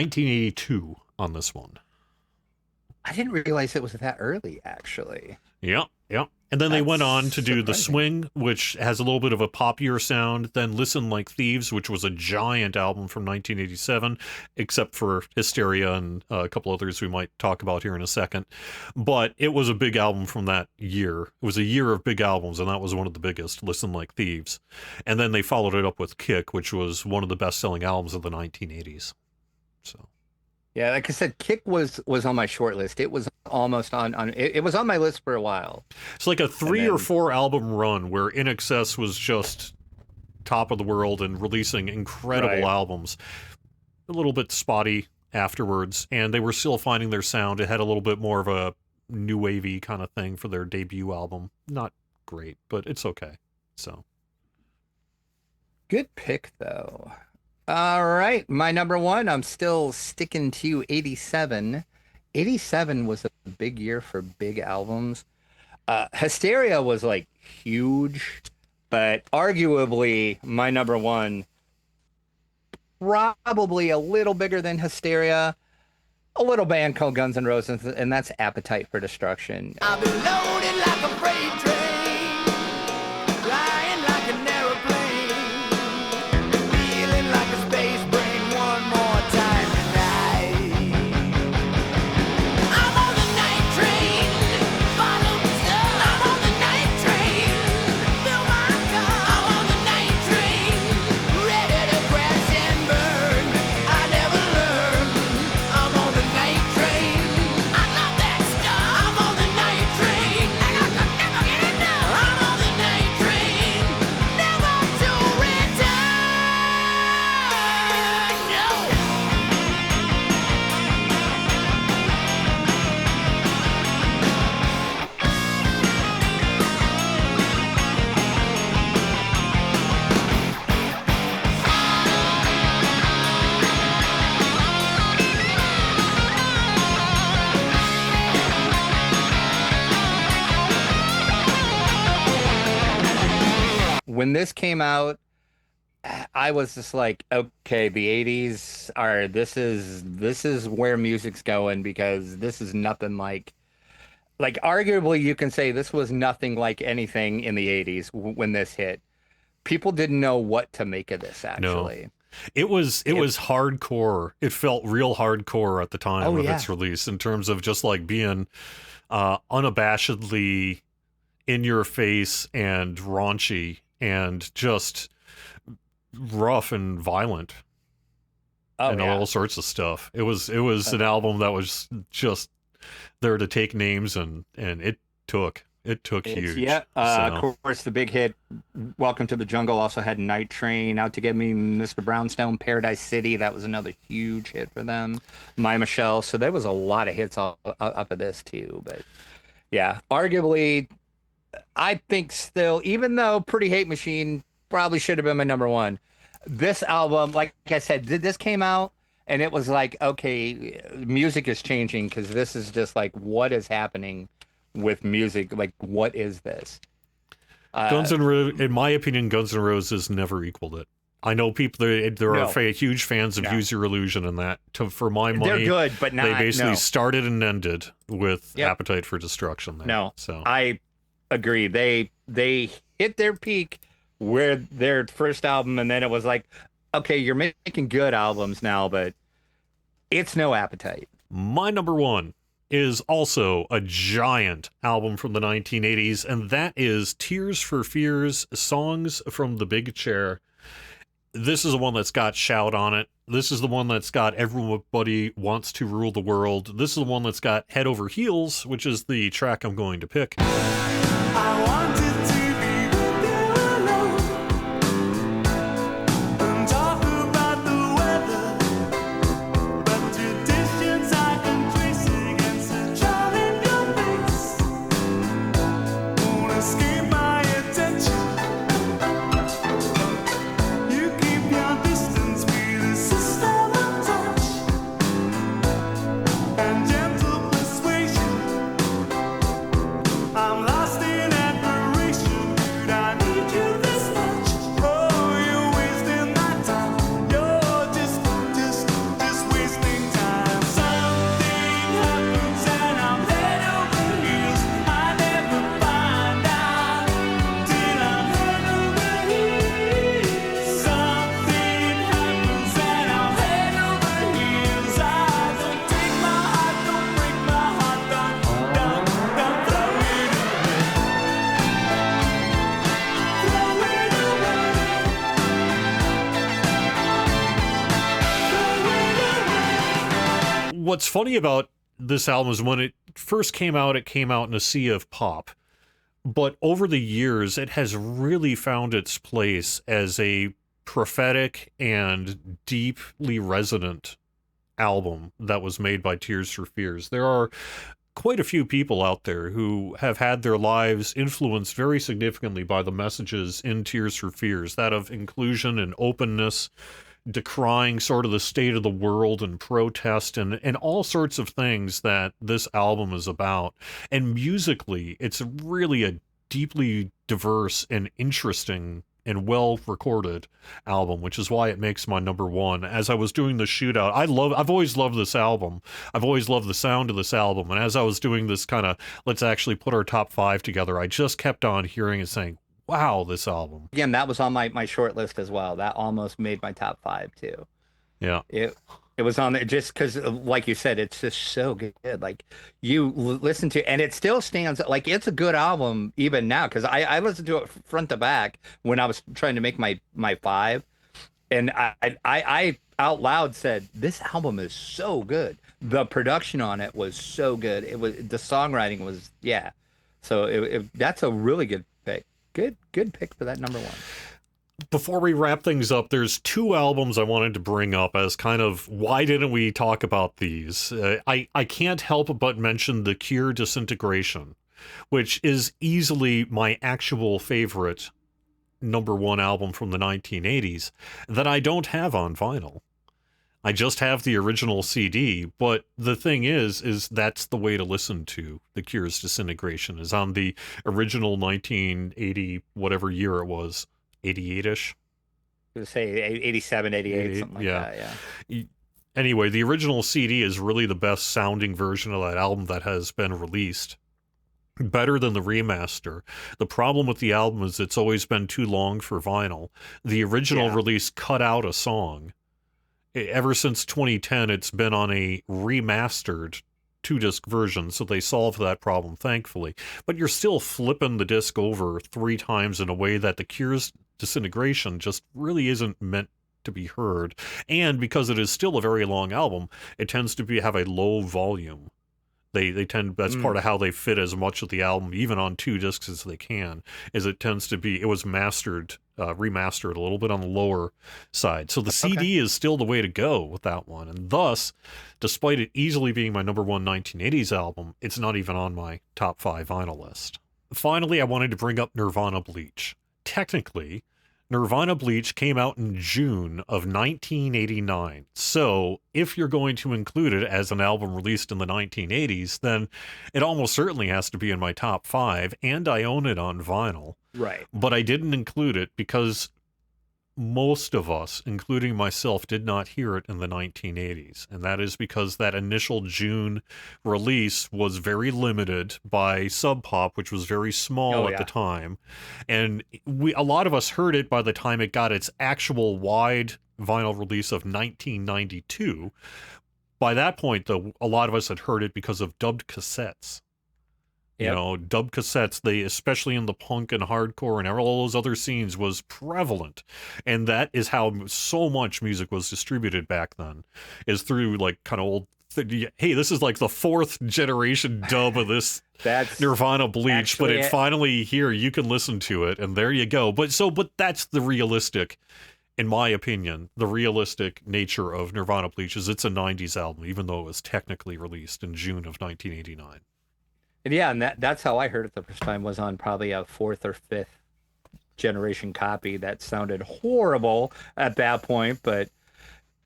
1982 on this one. I didn't realize it was that early, actually. Yeah. And then they went on That's to do The surprising. Swing, which has a little bit of a poppier sound. Then Listen Like Thieves, which was a giant album from 1987, except for Hysteria and a couple others we might talk about here in a second. But it was a big album from that year. It was a year of big albums, and that was one of the biggest, Listen Like Thieves. And then they followed it up with Kick, which was one of the best-selling albums of the 1980s. So... Yeah, like I said, Kick was on my short list. It was almost on it was on my list for a while. It's like a 3 or 4 album run where In Excess was just top of the world and releasing incredible Right. albums. A little bit spotty afterwards, and they were still finding their sound. It had a little bit more of a new wavy kind of thing for their debut album. Not great, but it's okay. So Good pick, though. All right, my number one, I'm still sticking to 87. 87 was a big year for big albums. Hysteria was like huge, but arguably my number one, probably a little bigger than Hysteria, a little band called Guns N' Roses, and that's Appetite for Destruction. I'll be loaded like a freight train, flying like an aeroplane, feeling like a space brain one more time tonight. I'm on the night train, follow the sun. I'm on the night train, fill my car. I'm on the night train, ready to crash and burn. I never learn. I'm on the night train. I love that stuff. I'm on the night train. I could never get enough. I'm on the night train, never to return. No. When this came out, I was just like, okay, the 80s are this is where music's going, because this is nothing like arguably you can say this was nothing like anything in the 80s when this hit. People didn't know what to make of this, actually. it was hardcore. It felt real hardcore at the time Oh, of yeah. its release, in terms of just like being unabashedly in your face and raunchy and just rough and violent Oh, and yeah. all sorts of stuff. It was an album that was just there to take names, and it took huge. Yeah, So, of course, the big hit, Welcome to the Jungle, also had Night Train, Out to Get Me, Mr. Brownstone, Paradise City. That was another huge hit for them. My Michelle. So there was a lot of hits up of this, too. But yeah, arguably, I think still, even though Pretty Hate Machine probably should have been my number one, this album, like I said, this came out and it was like, okay, music is changing, because this is just like, what is happening with music? Like, what is this? in my opinion, Guns N' Roses never equaled it. I know people there No. are huge fans of No. Use Your Illusion, and that for my They're money, good, but not. they basically no. started and ended with Yep. Appetite for Destruction. There. No, So I agree. They hit their peak where their first album, and then it was like, okay, you're making good albums now, but it's no Appetite. my number one is also a giant album from the 1980s, and that is Tears for Fears, Songs from the Big Chair. This is the one that's got Shout on it. This is the one that's got Everybody Wants to Rule the World. This is the one that's got Head Over Heels, which is the track I'm going to pick. I wanted to be with you alone and talk about the weather, but your distance I can trace against the charm in your face. Won't escape my attention. You keep your distance with a system of touch and gentle persuasion. I'm lost in admiration. what's funny about this album is when it first came out in a sea of pop. But over the years, it has really found its place as a prophetic and deeply resonant album that was made by Tears for Fears. There are quite a few people out there who have had their lives influenced very significantly by the messages in Tears for Fears, that of inclusion and openness, decrying sort of the state of the world and protest and all sorts of things that this album is about. And musically, it's really a deeply diverse and interesting and well recorded album, which is why it makes my number one. As I was doing the shootout, I've always loved this album. I've always loved the sound of this album. And as I was doing this kind of, let's actually put our top five together, I just kept on hearing and saying, wow, this album. Again, that was on my short list as well. That almost made my top 5 too. Yeah. It was on there just because, like you said, it's just so good. Like you listen to, and it still stands. Like it's a good album even now because I listened to it front to back when I was trying to make my 5, and I out loud said, "This album is so good. The production on it was so good. It was the songwriting was So that's a really good pick. Good pick for that number one." Before we wrap things up, there's 2 albums I wanted to bring up as kind of why didn't we talk about these? I can't help but mention The Cure Disintegration, which is easily my actual favorite number 1 album from the 1980s that I don't have on vinyl. I just have the original CD, but the thing is that's the way to listen to The Cure's Disintegration, is on the original 1980, whatever year it was. 88-ish. Say 87, 88, something like that, yeah. Anyway, the original CD is really the best sounding version of that album that has been released. Better than the remaster. The problem with the album is it's always been too long for vinyl. The original release cut out a song. Ever since 2010, it's been on a remastered 2-disc version, so they solved that problem, thankfully. But you're still flipping the disc over 3 times in a way that The Cure's Disintegration just really isn't meant to be heard. And because it is still a very long album, it tends to have a low volume. They tend, that's part of how they fit as much of the album, even on 2 discs as they can, is it tends to be, it was remastered a little bit on the lower side. So the CD is still the way to go with that one. And thus, despite it easily being my number 1 1980s album, it's not even on my top 5 vinyl list. Finally, I wanted to bring up Nirvana Bleach. Technically, Nirvana Bleach came out in June of 1989. So if you're going to include it as an album released in the 1980s, then it almost certainly has to be in my top 5, and I own it on vinyl. Right. But I didn't include it because most of us, including myself, did not hear it in the 1980s. And that is because that initial June release was very limited by Sub Pop, which was very small at the time. And a lot of us heard it by the time it got its actual wide vinyl release of 1992. By that point, though, a lot of us had heard it because of dubbed cassettes. You know, dub cassettes, they, especially in the punk and hardcore and all those other scenes, was prevalent. And that is how so much music was distributed back then, is through like kind of old, hey, this is like the 4th generation dub of this Nirvana Bleach, but it finally here, you can listen to it, and there you go. But that's the realistic, in my opinion, the realistic nature of Nirvana Bleach is it's a 90s album, even though it was technically released in June of 1989. And yeah, and that's how I heard it the first time, was on probably a 4th or 5th generation copy that sounded horrible at that point. But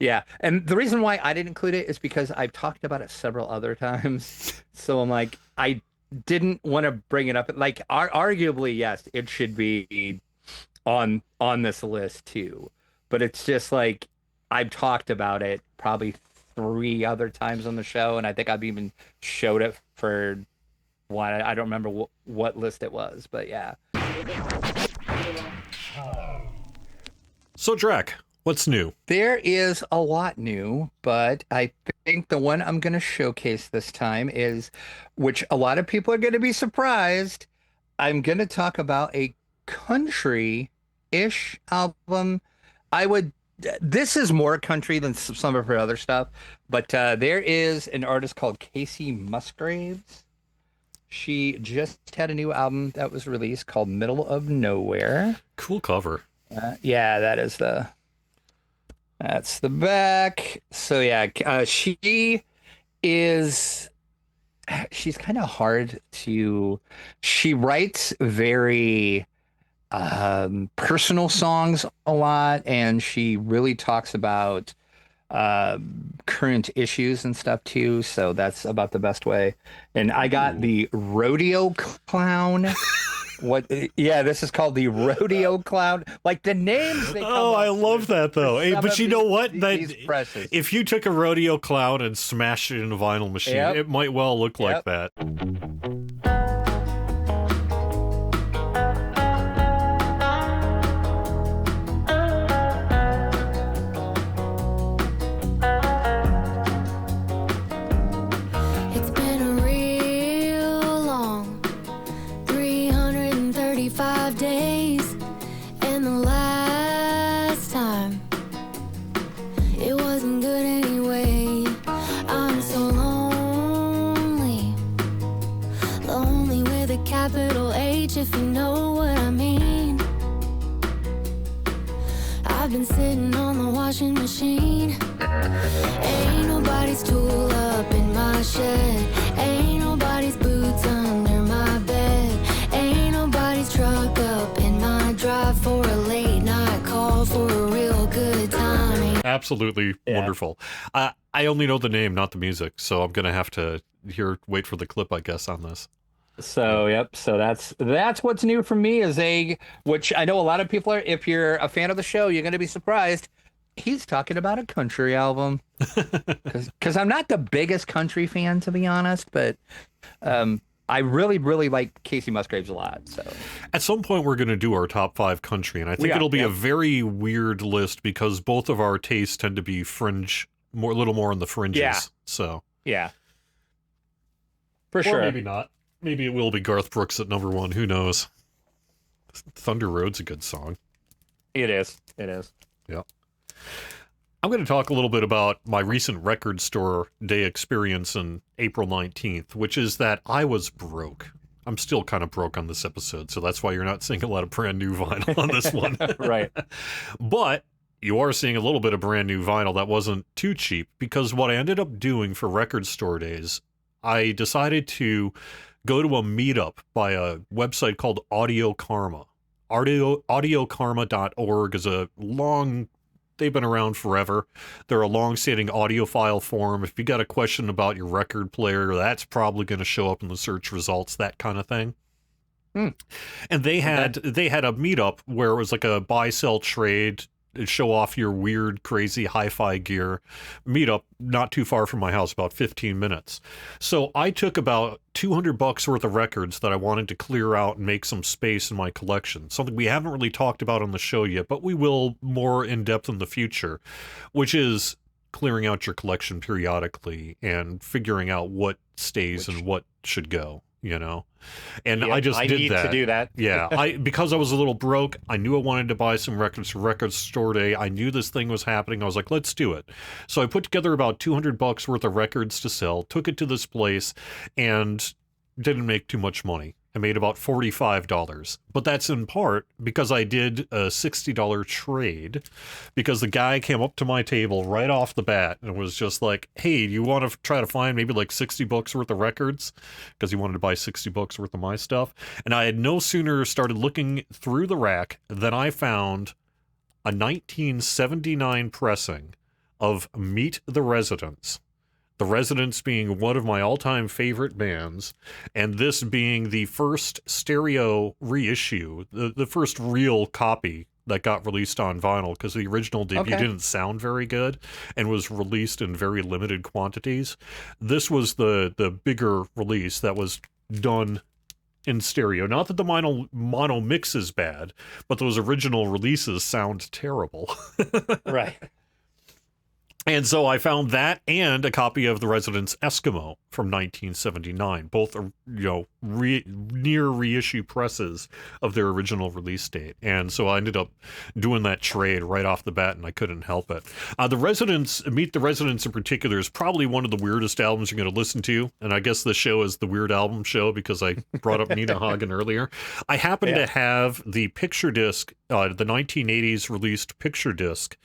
yeah, and the reason why I didn't include it is because I've talked about it several other times. So I'm like, I didn't want to bring it up. Like, arguably, yes, it should be on this list too. But it's just like, I've talked about it probably 3 other times on the show, and I think I've even showed it for one. I don't remember what list it was, but yeah. So, Drek, what's new? There is a lot new, but I think the one I'm going to showcase this time is, which a lot of people are going to be surprised, I'm going to talk about a country-ish album. I would this is more country than some of her other stuff, but there is an artist called Kasey Musgraves. She just had a new album that was released called Middle of Nowhere. Cool cover. Yeah, that's the back. So yeah, she's kind of hard to, she writes very personal songs a lot, and she really talks about current issues and stuff too, so that's about the best way. And I got the Rodeo Clown. What? Yeah, this is called the Rodeo Clown. Like the names they come I up love with that though. for Hey, some but of you know what? these presses. If you took a rodeo clown and smashed it in a vinyl machine, Yep. it might well look like that. It's been a real long 335 days, and the last time it wasn't good anyway. I'm so lonely, lonely with a capital H, if you know what I mean. I've been sitting on the washing machine. Ain't nobody's tool up in my shed. Ain't nobody's boots under my bed. Ain't nobody's truck up in my drive for a late night call for a real good time. Absolutely wonderful. I only know the name, not the music, so I'm gonna have to wait for the clip, I guess, on this. So yep, so that's what's new for me is which I know a lot of people are. If you're a fan of the show, you're going to be surprised. He's talking about a country album, because I'm not the biggest country fan, to be honest, but I really like Kasey Musgraves a lot. So at some point we're going to do our top 5 country, and I think it'll be a very weird list because both of our tastes tend to be fringe, a little more on the fringes. Yeah. So yeah, for sure. Or maybe not. Maybe it will be Garth Brooks at number 1. Who knows? Thunder Road's a good song. It is. Yeah. I'm going to talk a little bit about my recent record store day experience on April 19th, which is that I was broke. I'm still kind of broke on this episode, so that's why you're not seeing a lot of brand new vinyl on this one. Right. But you are seeing a little bit of brand new vinyl that wasn't too cheap, because what I ended up doing for record store days, I decided to go to a meetup by a website called Audio Karma. Audiokarma.org is they've been around forever. They're a long-standing audiophile forum. If you got a question about your record player, that's probably going to show up in the search results, that kind of thing. And they had a meetup where it was like a buy-sell trade, show off your weird, crazy hi-fi gear meetup not too far from my house, about 15 minutes. So I took about $200 worth of records that I wanted to clear out and make some space in my collection. Something we haven't really talked about on the show yet, but we will more in depth in the future, which is clearing out your collection periodically and figuring out what stays and what should go, you know? And Yep, I just did need that. to do that. Yeah, because I was a little broke, I knew I wanted to buy some records for Record Store Day. I knew this thing was happening. I was like, let's do it. So I put together about $200 worth of records to sell, took it to this place, and didn't make too much money. I made about $45, but that's in part because I did a $60 trade, because the guy came up to my table right off the bat and was just like, hey, do you want to try to find maybe like $60 worth of records? Because he wanted to buy $60 worth of my stuff. And I had no sooner started looking through the rack than I found a 1979 pressing of Meet the Residents. The Residents being one of my all-time favorite bands, and this being the first stereo reissue, the first real copy that got released on vinyl, because the original debut didn't sound very good and was released in very limited quantities. This was the bigger release that was done in stereo. Not that the mono mix is bad, but those original releases sound terrible. Right. And so I found that and a copy of The Residents' Eskimo from 1979. Both are, near reissue presses of their original release date. And so I ended up doing that trade right off the bat, and I couldn't help it. Meet the Residents in particular is probably one of the weirdest albums you're going to listen to. And I guess the show is the Weird Album Show because I brought up Nina Hagen earlier. I happen to have the picture disc, the 1980s released picture disc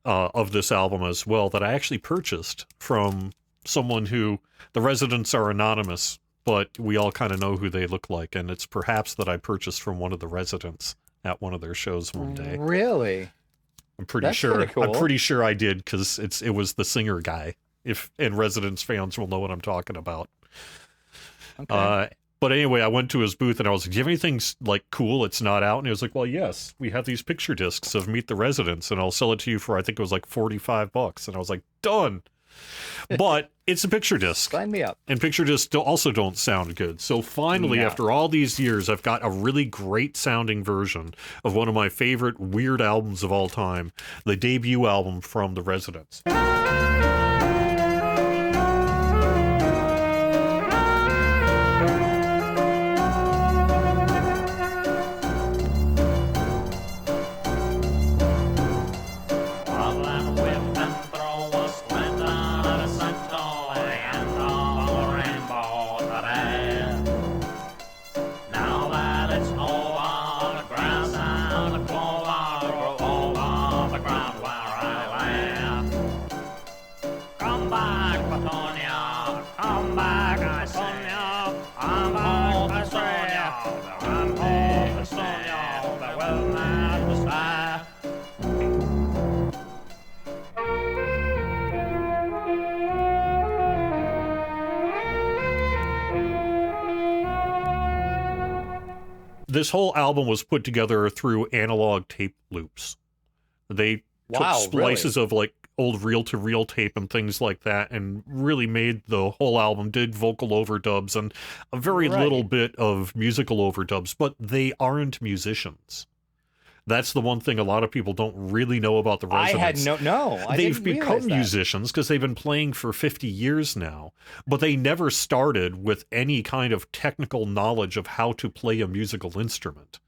of this album as well, that I actually purchased from someone who, the Residents are anonymous, but we all kind of know who they look like, and it's perhaps that I purchased from one of the Residents at one of their shows one day. Really? I'm pretty That's sure. pretty cool. I'm pretty sure I did, because it was the singer guy. And Residents fans will know what I'm talking about. Okay. But anyway, I went to his booth and I was like, "Do you have anything like cool? It's not out." And he was like, "Well, yes, we have these picture discs of Meet the Residents, and I'll sell it to you for, I think it was like $45." And I was like, "Done." But it's a picture disc. Sign me up. And picture discs also don't sound good. So finally, after all these years, I've got a really great sounding version of one of my favorite weird albums of all time, the debut album from the Residents. This whole album was put together through analog tape loops. They took splices of like old reel-to-reel tape and things like that and really made the whole album, did vocal overdubs and a very little bit of musical overdubs, but they aren't musicians. That's the one thing a lot of people don't really know about the Residents. They've become musicians because they've been playing for 50 years now, but they never started with any kind of technical knowledge of how to play a musical instrument,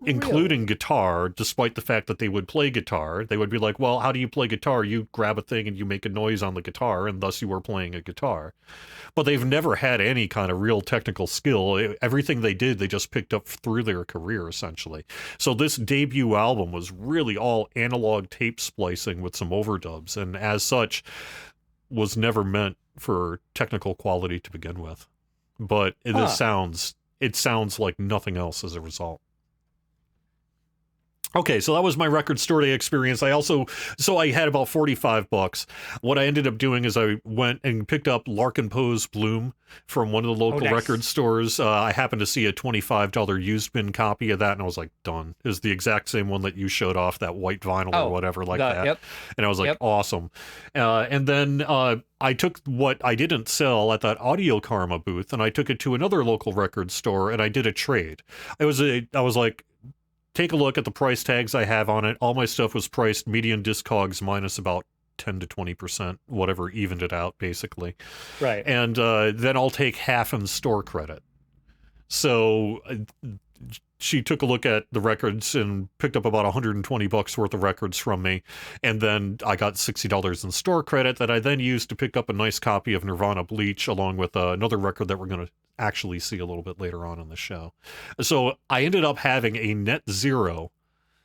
including guitar, despite the fact that they would play guitar. They would be like, well, how do you play guitar? You grab a thing and you make a noise on the guitar, and thus you are playing a guitar. But they've never had any kind of real technical skill. Everything they did, they just picked up through their career, essentially. So this debut album was really all analog tape splicing with some overdubs, and as such, was never meant for technical quality to begin with. But it sounds like nothing else as a result. Okay, so that was my record store day experience. I had about $45. What I ended up doing is I went and picked up Larkin Poe's Bloom from one of the local record stores. I happened to see a $25 used bin copy of that, and I was like, done. It was the exact same one that you showed off, that white vinyl or whatever like that. Yep. And I was like, awesome. And then I took what I didn't sell at that Audio Karma booth, and I took it to another local record store, and I did a trade. I was like, take a look at the price tags I have on it. All my stuff was priced median Discogs minus about 10 to 20%, whatever evened it out, basically. Right. And then I'll take half in store credit. So she took a look at the records and picked up about $120 worth of records from me. And then I got $60 in store credit that I then used to pick up a nice copy of Nirvana Bleach, along with another record that we're going to actually see a little bit later on in the show. So I ended up having a net zero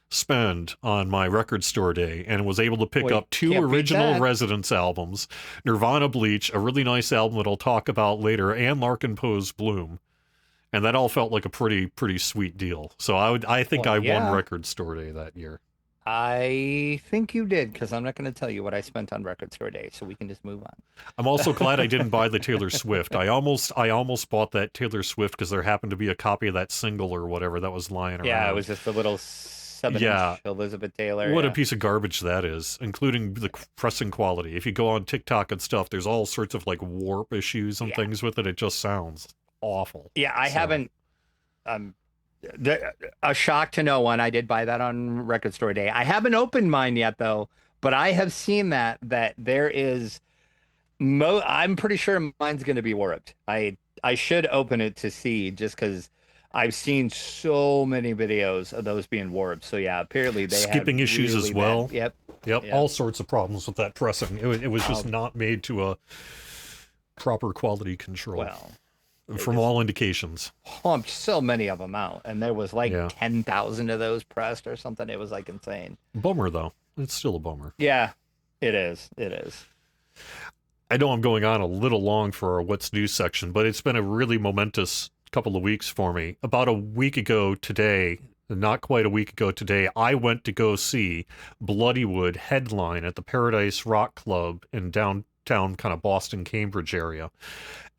spend on my record store day and was able to pick up two original Residents albums, Nirvana Bleach, a really nice album that I'll talk about later, and Larkin Poe's Bloom. And that all felt like a pretty sweet deal. So I think I won record store day that year. I think you did, because I'm not going to tell you what I spent on record store day, so we can just move on. I'm also glad I didn't buy the Taylor Swift. I almost bought that Taylor Swift because there happened to be a copy of that single or whatever that was lying around. Yeah, it was just a little 7-inch Elizabeth Taylor. What a piece of garbage that is, including the pressing quality. If you go on TikTok and stuff, there's all sorts of like warp issues and things with it. It just sounds awful. Yeah, I haven't... a shock to no one. I did buy that on record store day. I haven't opened mine yet though, but I have seen that there is I'm pretty sure mine's going to be warped. I should open it to see just because I've seen so many videos of those being warped. So yeah, apparently they have Skipping issues really as well. bad. Yep. Yep, Yep. all sorts of problems with that pressing. It was just not made to a proper quality control Well, from all indications. pumped so many of them out, and there was like Yeah. 10,000 of those pressed or something. It was like insane. Bummer though. It's still a bummer. Yeah, it is. It is. I know I'm going on a little long for our What's New section, but it's been a really momentous couple of weeks for me. About a week ago today, not quite a week ago today, I went to go see Bloodywood headline at the Paradise Rock Club in downtown kind of Boston, Cambridge area.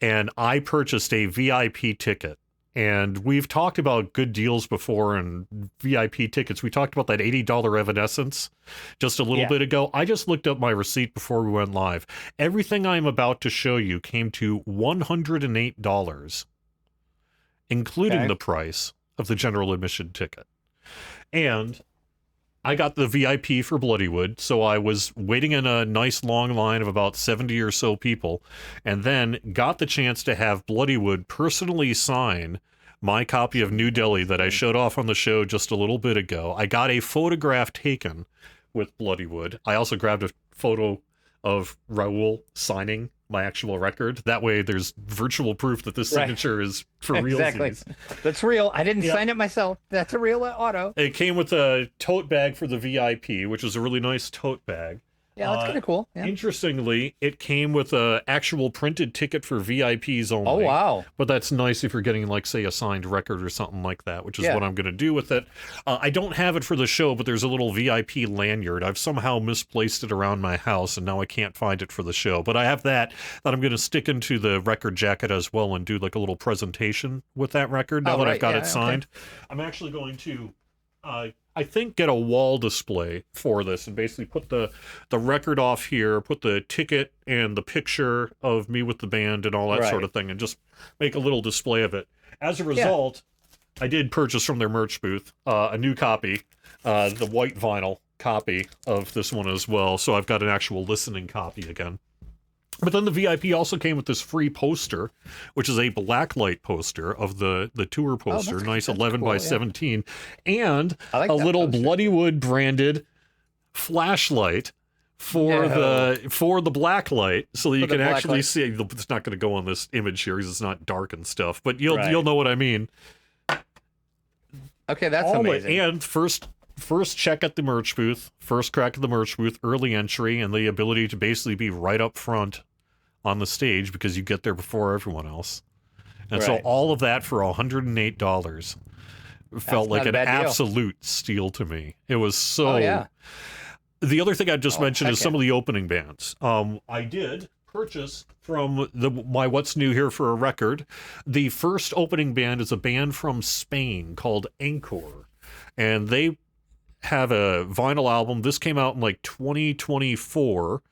And I purchased a VIP ticket. And we've talked about good deals before and VIP tickets. We talked about that $80 Evanescence just a little Yeah. bit ago. I just looked up my receipt before we went live. Everything I'm about to show you came to $108, including Okay. the price of the general admission ticket. And I got the VIP for Bloodywood, so I was waiting in a nice long line of about 70 or so people, and then got the chance to have Bloodywood personally sign my copy of New Delhi that I showed off on the show just a little bit ago. I got a photograph taken with Bloodywood. I also grabbed a photo of Raoul signing my actual record. That way there's virtual proof that this Right. signature is for real. Exactly. That's real. I didn't Yeah. sign it myself. That's a real auto. It came with a tote bag for the VIP, which is a really nice tote bag. Yeah, that's kind of cool. Yeah. Interestingly, it came with a actual printed ticket for VIPs only. Oh, wow. But that's nice if you're getting, like, say, a signed record or something like that, which is Yeah. what I'm going to do with it. I don't have it for the show, but there's a little VIP lanyard. I've somehow misplaced it around my house, and now I can't find it for the show. But I have that I'm going to stick into the record jacket as well and do, like, a little presentation with that record now Oh, that I've right. got Yeah, it okay. signed. I'm actually going to... I think get a wall display for this and basically put the record off here, put the ticket and the picture of me with the band and all that Right. sort of thing, and just make a little display of it. As a result, I did purchase from their merch booth a new copy, the white vinyl copy of this one as well, so I've got an actual listening copy again. But then the VIP also came with this free poster, which is a blacklight poster of the tour poster, that's- nice that's 11 by cool, yeah. 17, and I like a that little poster. Bloodywood branded flashlight for No. the blacklight, so that you For the can actually blacklight. see. It's not going to go on this image here because it's not dark and stuff, but you'll Right. know what I mean. Okay, that's All amazing. and first check at the merch booth, first crack at the merch booth, early entry, and the ability to basically be right up front on the stage because you get there before everyone else. And so Right. all of that for $108 felt like not a an bad deal. absolute steal to me. It was so... Oh, yeah. The other thing I just mentioned heck is some of the opening bands. I did purchase from my What's New Here for a record. The first opening band is a band from Spain called Ankor, and they have a vinyl album. This came out in like 2024,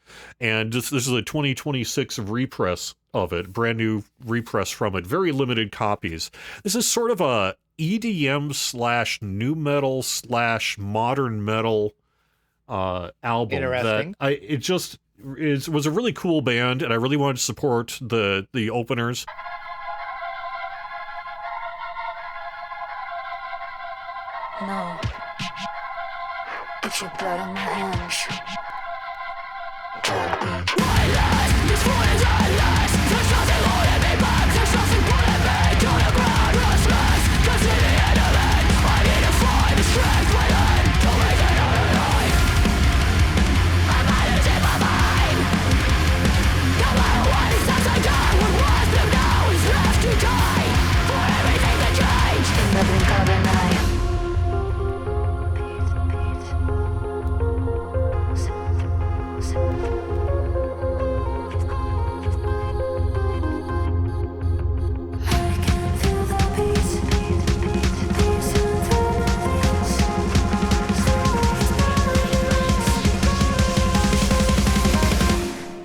and this is a 2026 repress of it, brand new repress from it, very limited copies. This is sort of a EDM slash new metal slash modern metal album. Interesting. It was a really cool band, and I really wanted to support the openers. No. It's your blood on my hands.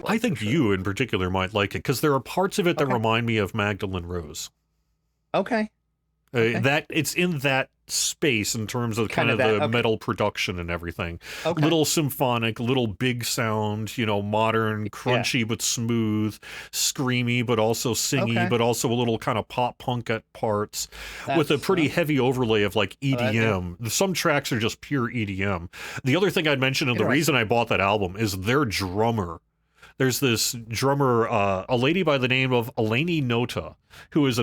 I think you in particular might like it because there are parts of it that remind me of Magdalene Rose. Okay. That it's in that space in terms of kind of that, the okay. metal production and everything. Okay. Little symphonic, little big sound, modern, crunchy but smooth, screamy but also singy, Okay. but also a little kind of pop punk at parts, with a That's- pretty heavy overlay of like that, yeah. EDM. Some tracks are just pure EDM. The other thing I'd mention, and the reason I bought that album, is their drummer. There's this drummer, a lady by the name of Eleni Nota, who is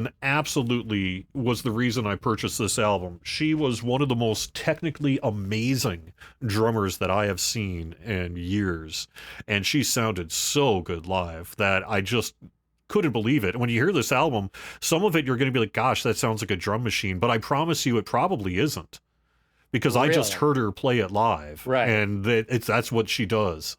was the reason I purchased this album. She was one of the most technically amazing drummers that I have seen in years. And she sounded so good live that I just couldn't believe it. When you hear this album, some of it you're going to be like, gosh, that sounds like a drum machine. But I promise you it probably isn't. Because I just heard her play it live. Right. And that's what she does.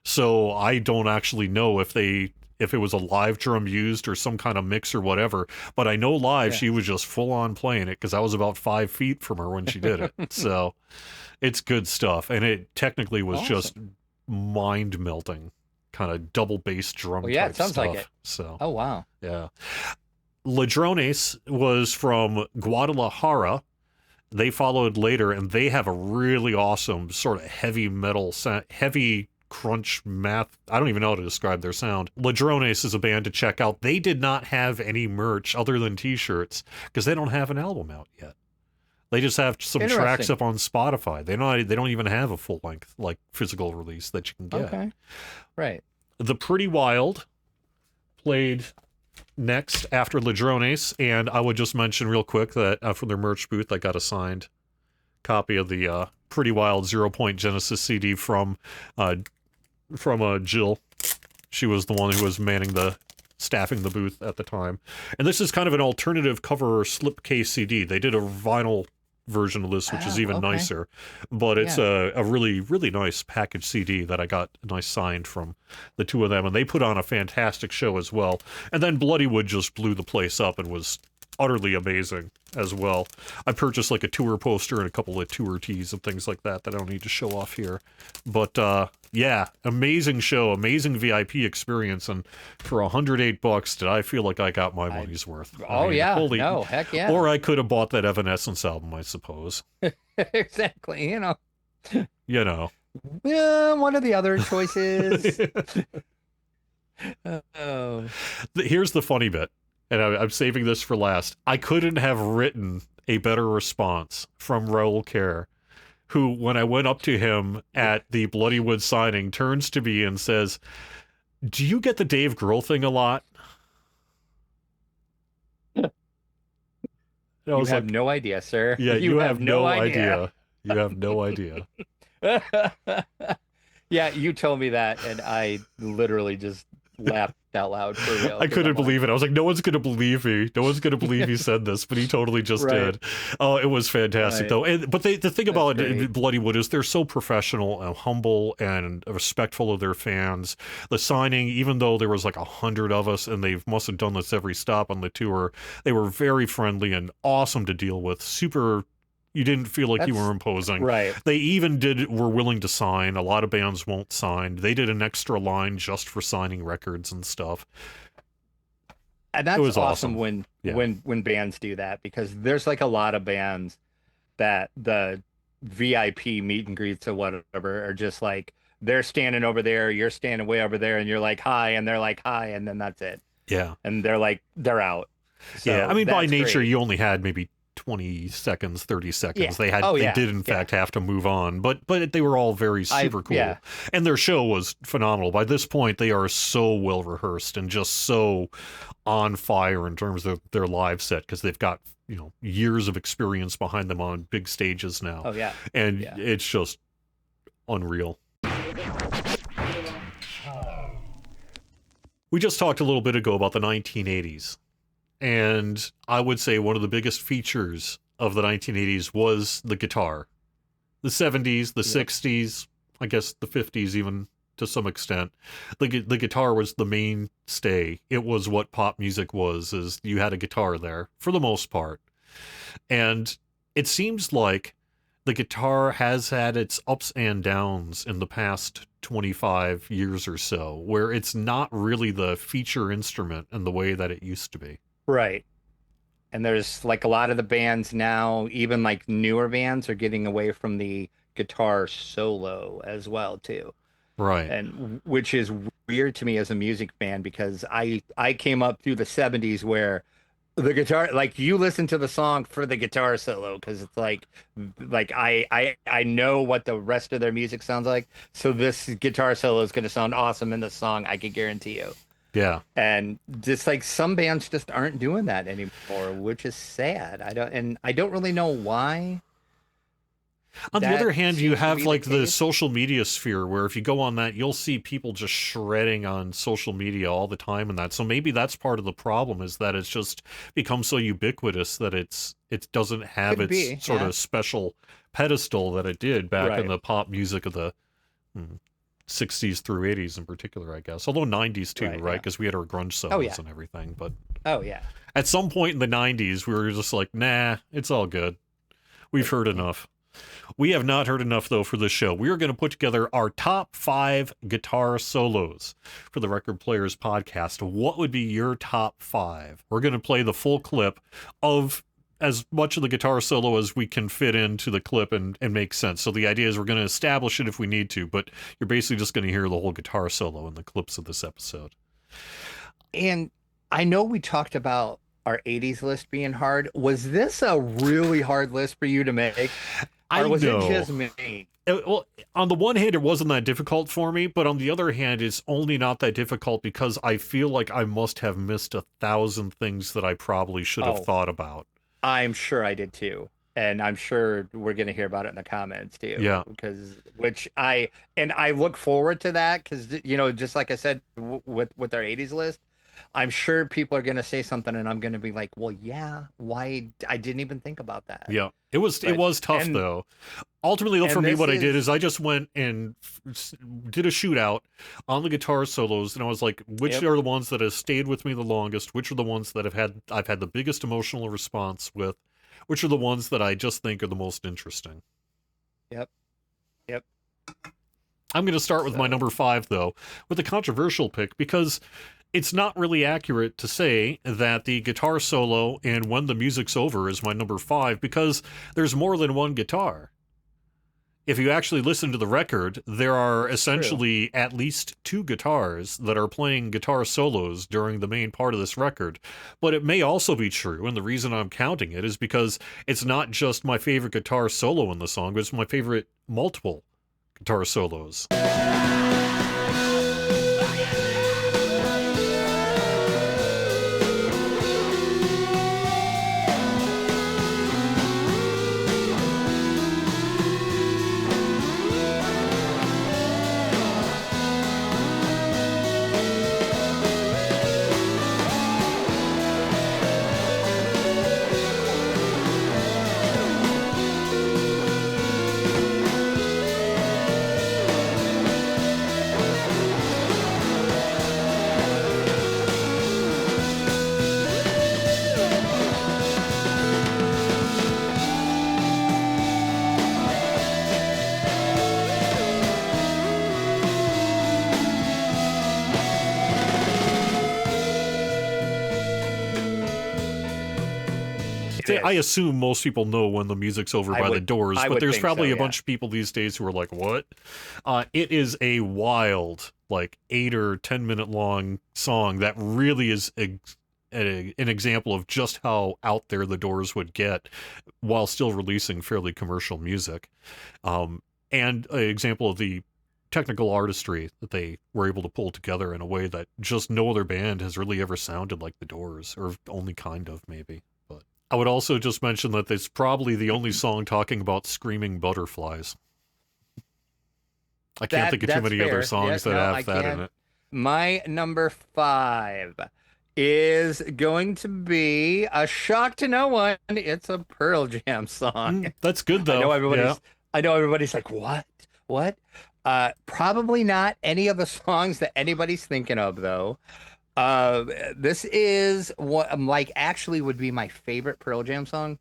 So I don't actually know if it was a live drum used or some kind of mix or whatever, but I know live she was just full on playing it, because I was about 5 feet from her when she did it. So it's good stuff, and it technically was just mind melting, kind of double bass drum type it sounds stuff. like it. So Oh, wow. yeah. Ladrones was from Guadalajara. They followed later, and they have a really awesome sort of heavy metal, heavy crunch math. I don't even know how to describe their sound. Ladrones is a band to check out. They did not have any merch other than t-shirts because they don't have an album out yet. They just have some tracks up on Spotify. They don't even have a full length like physical release that you can get. Okay. Right. The Pretty Wild played next after Ladrones, and I would just mention real quick that from their merch booth, I got a signed copy of the Pretty Wild 0 Point Genesis CD from Jill. She was the one who was staffing the booth at the time. And this is kind of an alternative cover slipcase CD. They did a vinyl version of this, which is even nicer. But it's a really, really nice package CD that I got nice signed from the two of them. And they put on a fantastic show as well. And then Bloodywood just blew the place up and was utterly amazing as well. I purchased like a tour poster and a couple of tour tees and things like that I don't need to show off here. But yeah, amazing show, amazing VIP experience, and for $108 did I feel like I got my money's worth. No, heck yeah. Or I could have bought that Evanescence album, I suppose. Exactly, You know. One of the other choices. Here's the funny bit, and I'm saving this for last. I couldn't have written a better response from Raul Kerr, who, when I went up to him at the Bloodywood signing, turns to me and says, "Do you get the Dave Grohl thing a lot?" You have no idea, sir. Yeah, you have no idea. You have no idea. Yeah, you told me that, and I literally just laughed out loud for real. I couldn't believe it. I was like, no one's going to believe me. No one's going to believe he said this, but he totally just did. Oh, it was fantastic, though. But the thing about Bloodywood is they're so professional and humble and respectful of their fans. The signing, even though there was like 100 of us, and they must have done this every stop on the tour, they were very friendly and awesome to deal with. Super. You didn't feel like you were imposing. Right. They even were willing to sign. A lot of bands won't sign. They did an extra line just for signing records and stuff. And that's It was awesome when bands do that, because there's like a lot of bands that the VIP meet and greets or whatever are just like, they're standing over there, you're standing way over there, and you're like, hi, and they're like, hi, and then that's it. Yeah. And they're like, they're out. So yeah. I mean, by nature, great. you only had maybe 20 seconds, 30 seconds. Yeah. They did in fact have to move on, but they were all very super cool. Yeah. And their show was phenomenal. By this point, they are so well rehearsed and just so on fire in terms of their live set, because they've got, years of experience behind them on big stages now. Oh yeah. And it's just unreal. We just talked a little bit ago about the 1980s. And I would say one of the biggest features of the 1980s was the guitar. The 70s, the 60s, I guess the 50s even to some extent. The guitar was the mainstay. It was what pop music was, is you had a guitar there for the most part. And it seems like the guitar has had its ups and downs in the past 25 years or so, where it's not really the feature instrument in the way that it used to be. Right. And there's like a lot of the bands now, even like newer bands, are getting away from the guitar solo as well too. Right. And which is weird to me as a music fan, because I came up through the 70s where the guitar, like, you listen to the song for the guitar solo, because it's like I know what the rest of their music sounds like, so this guitar solo is going to sound awesome in the song, I can guarantee you. Yeah. And just like some bands just aren't doing that anymore, which is sad. I don't really know why. On the That other hand, you seems to have be like the case. social media sphere, where if you go on that, you'll see people just shredding on social media all the time and that. So maybe that's part of the problem, is that it's just become so ubiquitous that it doesn't have Could its be, sort yeah. of special pedestal that it did back in Right. the pop music of the 60s through 80s in particular, I guess. Although 90s too, Right, right? yeah. Because we had our grunge solos Oh, yeah. and everything. But Oh yeah. at some point in the 90s, we were just like, nah, it's all good. We've heard enough. We have not heard enough, though, for this show. We are going to put together our top 5 guitar solos for the Record Players podcast. What would be your top 5? We're going to play the full clip of as much of the guitar solo as we can fit into the clip and make sense. So the idea is we're going to establish it if we need to, but you're basically just going to hear the whole guitar solo in the clips of this episode. And I know we talked about our 80s list being hard. Was this a really hard list for you to make? I Or was know. it just me? Well, on the one hand, it wasn't that difficult for me, but on the other hand, it's only not that difficult because I feel like I must have missed 1,000 things that I probably should have Oh. thought about. I'm sure I did too. And I'm sure we're going to hear about it in the comments too. Yeah. Which I look forward to that, because, just like I said with our 80s list, I'm sure people are going to say something and I'm going to be like, well, yeah, why? I didn't even think about that. Yeah, it was tough and- though. Ultimately, though, for and me, this what I did is- is I just went and did a shootout on the guitar solos, and I was like, which Yep. are the ones that have stayed with me the longest? Which are the ones that I've had the biggest emotional response with? Which are the ones that I just think are the most interesting? Yep. Yep. I'm going to start with my number 5, though, with a controversial pick, because it's not really accurate to say that the guitar solo and When the Music's Over is my number 5, because there's more than one guitar. If you actually listen to the record, there are essentially at least 2 guitars that are playing guitar solos during the main part of this record. But it may also be true, and the reason I'm counting it is because it's not just my favorite guitar solo in the song, but it's my favorite multiple guitar solos. I assume most people know When the Music's Over by the Doors, I but would there's think probably so, a yeah. bunch of people these days who are like, what? It is a wild, like 8 or 10 minute long song that really is an example of just how out there the Doors would get while still releasing fairly commercial music. And an example of the technical artistry that they were able to pull together in a way that just no other band has really ever sounded like the Doors, or only kind of, maybe. But I would also just mention that it's probably the only song talking about screaming butterflies. I can't think of too That's many fair. other songs Yeah, that no, have I that in can't. it. My number 5 is going to be a shock to no one. It's a Pearl Jam song. That's good, though. I know everybody's like, what? Probably not any of the songs that anybody's thinking of, though. This is what actually would be my favorite Pearl Jam song.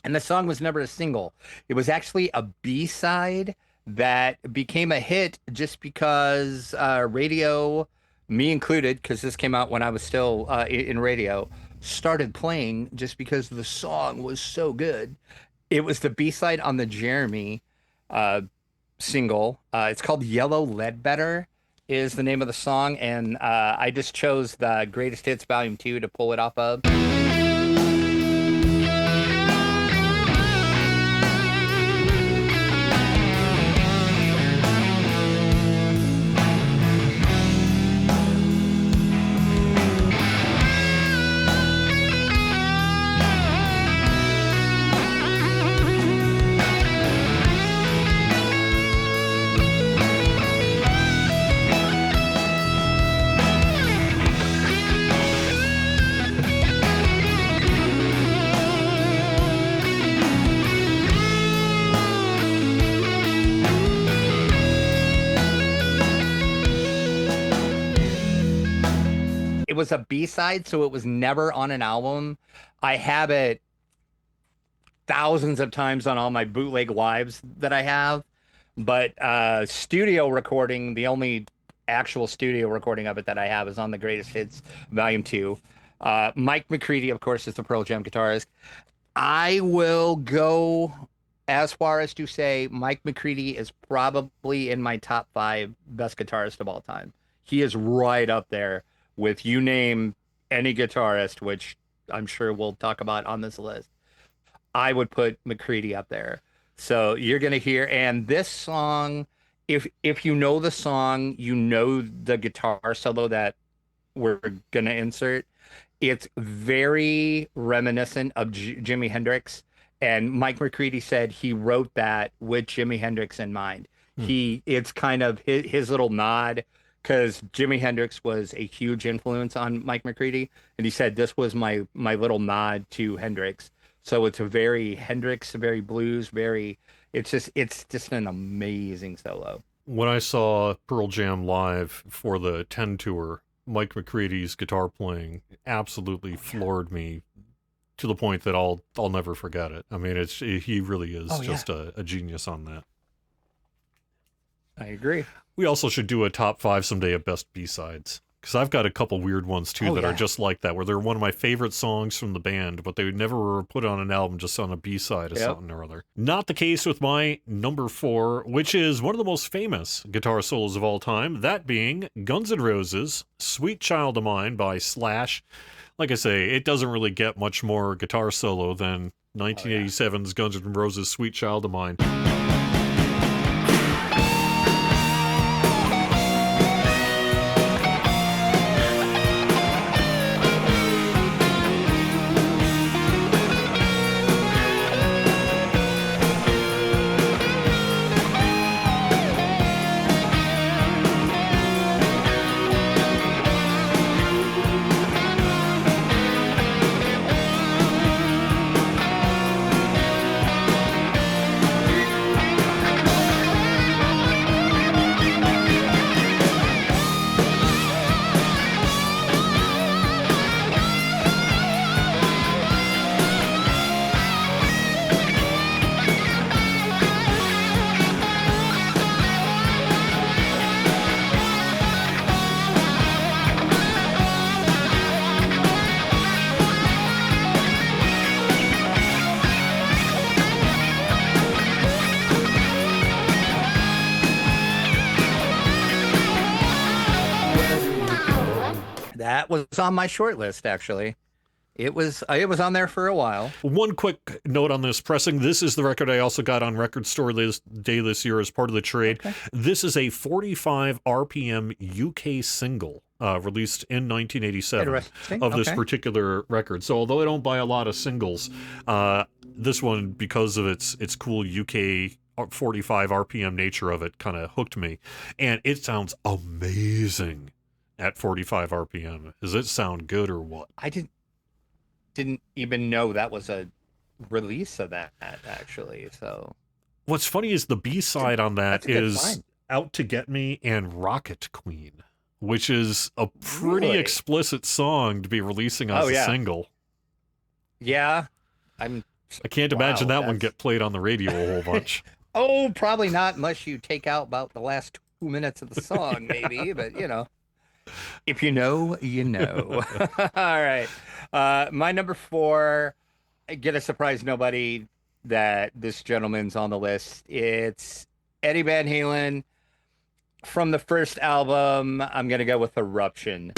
And the song was never a single. It was actually a B-side that became a hit just because radio, me included, because this came out when I was still in radio, started playing just because the song was so good. It was the B-side on the Jeremy uh, single. It's called Yellow Ledbetter is the name of the song, and I just chose the Greatest Hits Volume 2 to pull it off of. It was a B-side, so it was never on an album. I have it thousands of times on all my bootleg lives that I have, but studio recording, the only actual studio recording of it that I have is on the Greatest Hits Volume 2. Mike McCready, of course, is the Pearl Jam guitarist. I will go as far as to say Mike McCready is probably in my top 5 best guitarist of all time. He is right up there with you name any guitarist, which I'm sure we'll talk about on this list. I would put McCready up there. So you're gonna hear, and this song, if you know the song, you know the guitar solo that we're gonna insert. It's very reminiscent of Jimi Hendrix, and Mike McCready said he wrote that with Jimi Hendrix in mind. It's kind of his little nod, because Jimi Hendrix was a huge influence on Mike McCready, and he said this was my little nod to Hendrix. So it's a very Hendrix, very blues, it's just an amazing solo. When I saw Pearl Jam live for the 10 tour, Mike McCready's guitar playing absolutely floored me to the point that I'll never forget it. I mean, he really is just a genius on that. I agree. We also should do a top 5 someday of best B-sides, because I've got a couple weird ones too that are just like that, where they're one of my favorite songs from the band, but they would never were put on an album, just on a B-side of something or other. Not the case with my number 4, which is one of the most famous guitar solos of all time, that being Guns N' Roses' Sweet Child of Mine by Slash. Like I say, it doesn't really get much more guitar solo than 1987's Guns N' Roses' Sweet Child of Mine. That was on my short list, actually. It was on there for a while. One quick note on this pressing. This is the record I also got on Record Store Day this year as part of the trade. Okay. This is a 45 RPM UK single released in 1987 of this particular record. So although I don't buy a lot of singles, this one, because of its cool UK 45 RPM nature of it, kind of hooked me. And it sounds amazing at 45 RPM. Does it sound good or what? I didn't even know that was a release of that, actually. So what's funny is the B-side on that is Out to Get Me and Rocket Queen, which is a pretty explicit song to be releasing as a single. Yeah, I'm I can't imagine Wow, that one get played on the radio a whole bunch. Oh, probably not unless you take out about the last 2 minutes of the song, maybe. But if you know, you know. All right. My number 4. I get a surprise nobody that this gentleman's on the list. It's Eddie Van Halen from the first album. I'm gonna go with Eruption.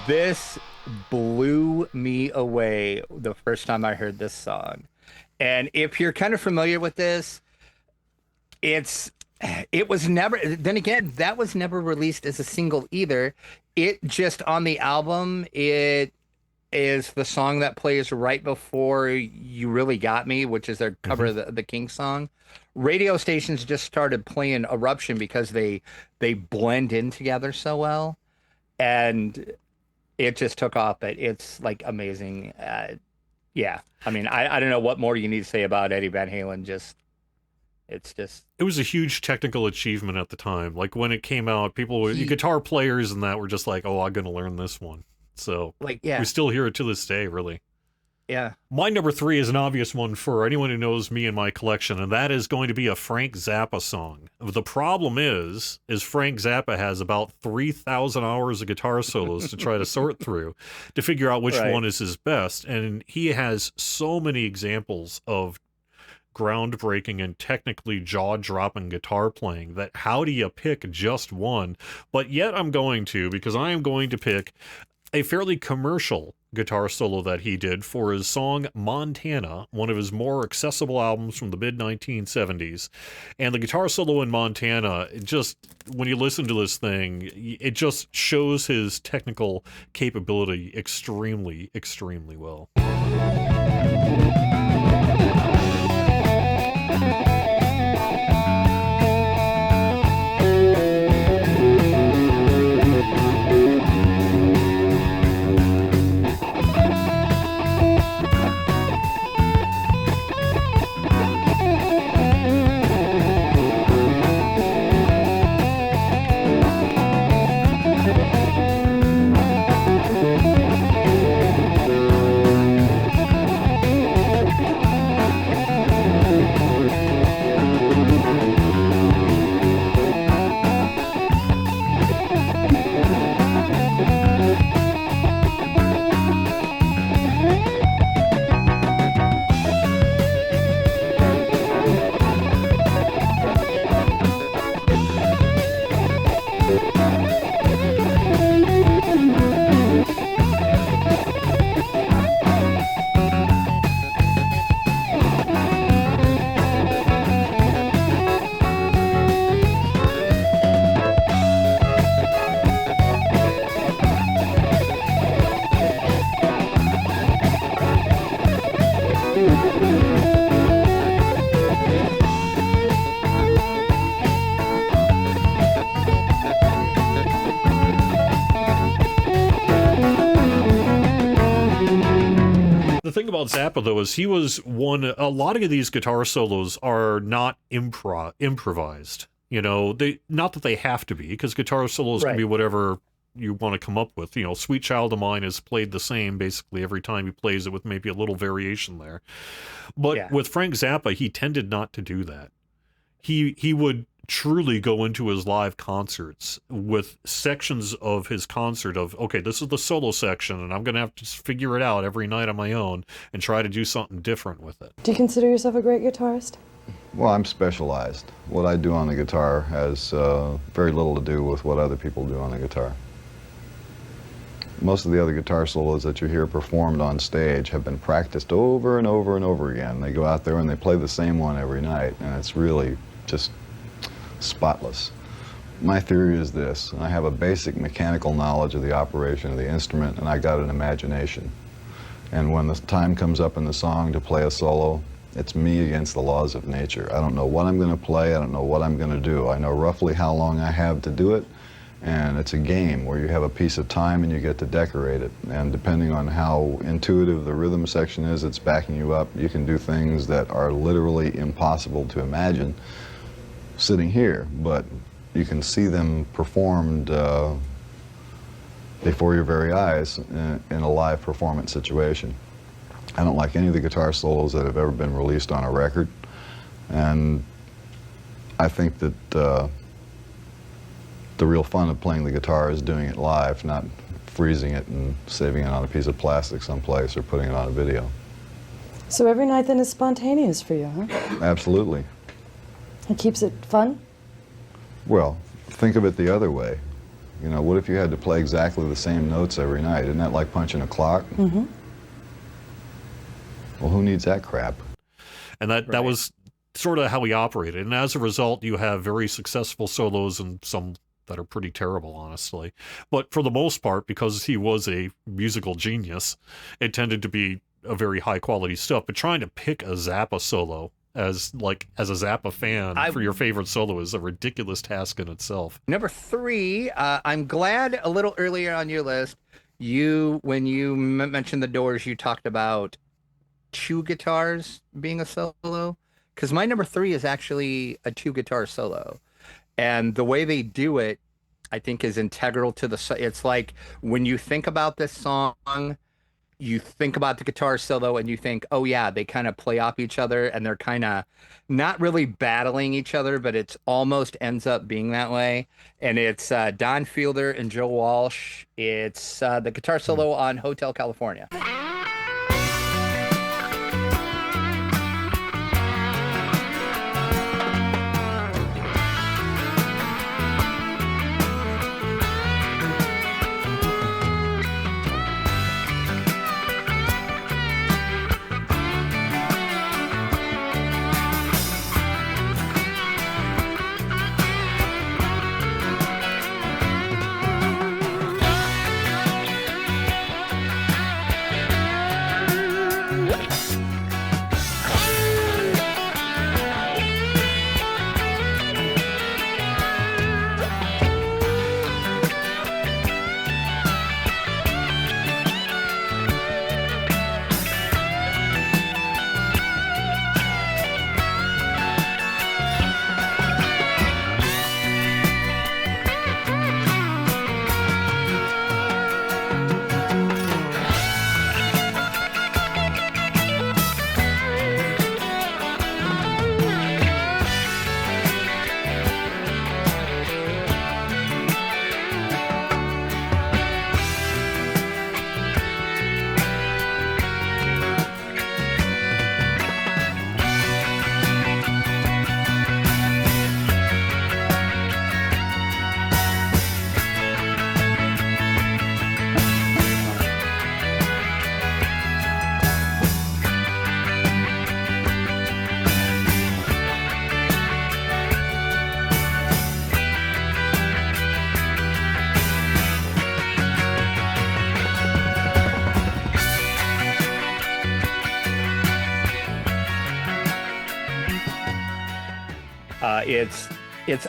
This blew me away the first time I heard this song. And if you're kind of familiar with this, it was never, then again, that was never released as a single either. It just on the album, it is the song that plays right before You Really Got Me, which is their cover of the King song. Radio stations just started playing Eruption because they blend in together so well. And it just took off. But it's like amazing. Yeah. I mean, I don't know what more you need to say about Eddie Van Halen. It was a huge technical achievement at the time. Like when it came out, guitar players and that were just like, oh, I'm going to learn this one. So we still hear it to this day, really. Yeah. My number 3 is an obvious one for anyone who knows me and my collection, and that is going to be a Frank Zappa song. The problem is Frank Zappa has about 3,000 hours of guitar solos to try to sort through to figure out which one is his best. And he has so many examples of groundbreaking and technically jaw-dropping guitar playing that how do you pick just one? But yet I'm going to, because I am going to pick a fairly commercial guitar solo that he did for his song Montana, one of his more accessible albums from the mid-1970s. And the guitar solo in Montana, when you listen to this thing, it just shows his technical capability extremely, extremely well. thing about Zappa, though, is he was a lot of these guitar solos are not improvised. You know, not that they have to be, because guitar solos can Right. be whatever you want to come up with. You know, Sweet Child of Mine is played the same basically every time he plays it, with maybe a little variation there. But Yeah. with Frank Zappa, he tended not to do that. He would truly go into his live concerts with sections of his concert of, okay, this is the solo section, and I'm going to have to figure it out every night on my own and try to do something different with it. Do you consider yourself a great guitarist? Well, I'm specialized. What I do on the guitar has very little to do with what other people do on the guitar. Most of the other guitar solos that you hear performed on stage have been practiced over and over and over again. They go out there and they play the same one every night, and it's really just spotless. My theory is this: I have a basic mechanical knowledge of the operation of the instrument, and I got an imagination. And when the time comes up in the song to play a solo, it's me against the laws of nature. I don't know what I'm going to play, I don't know what I'm going to do. I know roughly how long I have to do it, and it's a game where you have a piece of time and you get to decorate it. And depending on how intuitive the rhythm section is, it's backing you up. You can do things that are literally impossible to imagine sitting here, but you can see them performed before your very eyes in a live performance situation. I don't like any of the guitar solos that have ever been released on a record, and I think that the real fun of playing the guitar is doing it live, not freezing it and saving it on a piece of plastic someplace or putting it on a video. So every night then is spontaneous for you, huh? Absolutely. It keeps it fun? Well, think of it the other way. You know, what if you had to play exactly the same notes every night? Isn't that like punching a clock? Mm-hmm. Well, who needs that crap? And that was sort of how he operated. And as a result, you have very successful solos and some that are pretty terrible, honestly. But for the most part, because he was a musical genius, it tended to be a very high quality stuff. But trying to pick a Zappa solo as a Zappa fan for your favorite solo is a ridiculous task in itself. Number 3, I'm glad a little earlier on your list, when you mentioned the Doors, you talked about 2 guitars being a solo, because my number 3 is actually a 2 guitar solo, and the way they do it, I think, is integral to it's like when you think about this song, you think about the guitar solo and you think, oh yeah, they kind of play off each other and they're kind of not really battling each other, but it's almost ends up being that way. And it's Don Fielder and Joe Walsh. It's the guitar solo on Hotel California.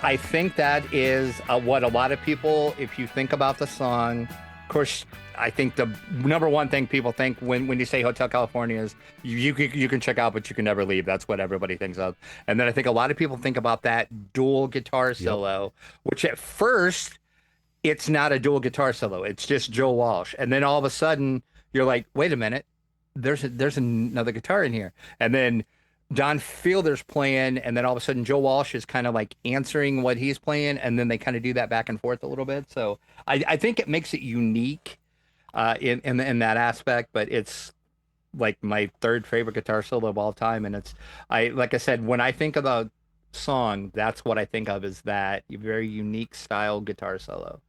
I think that is what a lot of people, if you think about the song course, I think the number one thing people think when you say Hotel California is you can check out, but you can never leave. That's what everybody thinks of. And then I think a lot of people think about that dual guitar solo, which at first it's not a dual guitar solo. It's just Joe Walsh. And then all of a sudden you're like, wait a minute, there's another guitar in here. And then Don Fielder's playing, and then all of a sudden Joe Walsh is kind of like answering what he's playing, and then they kind of do that back and forth a little bit. So I think it makes it unique in that aspect, but it's like my third favorite guitar solo of all time. And like I said, when I think of a song, that's what I think of, is that very unique style guitar solo.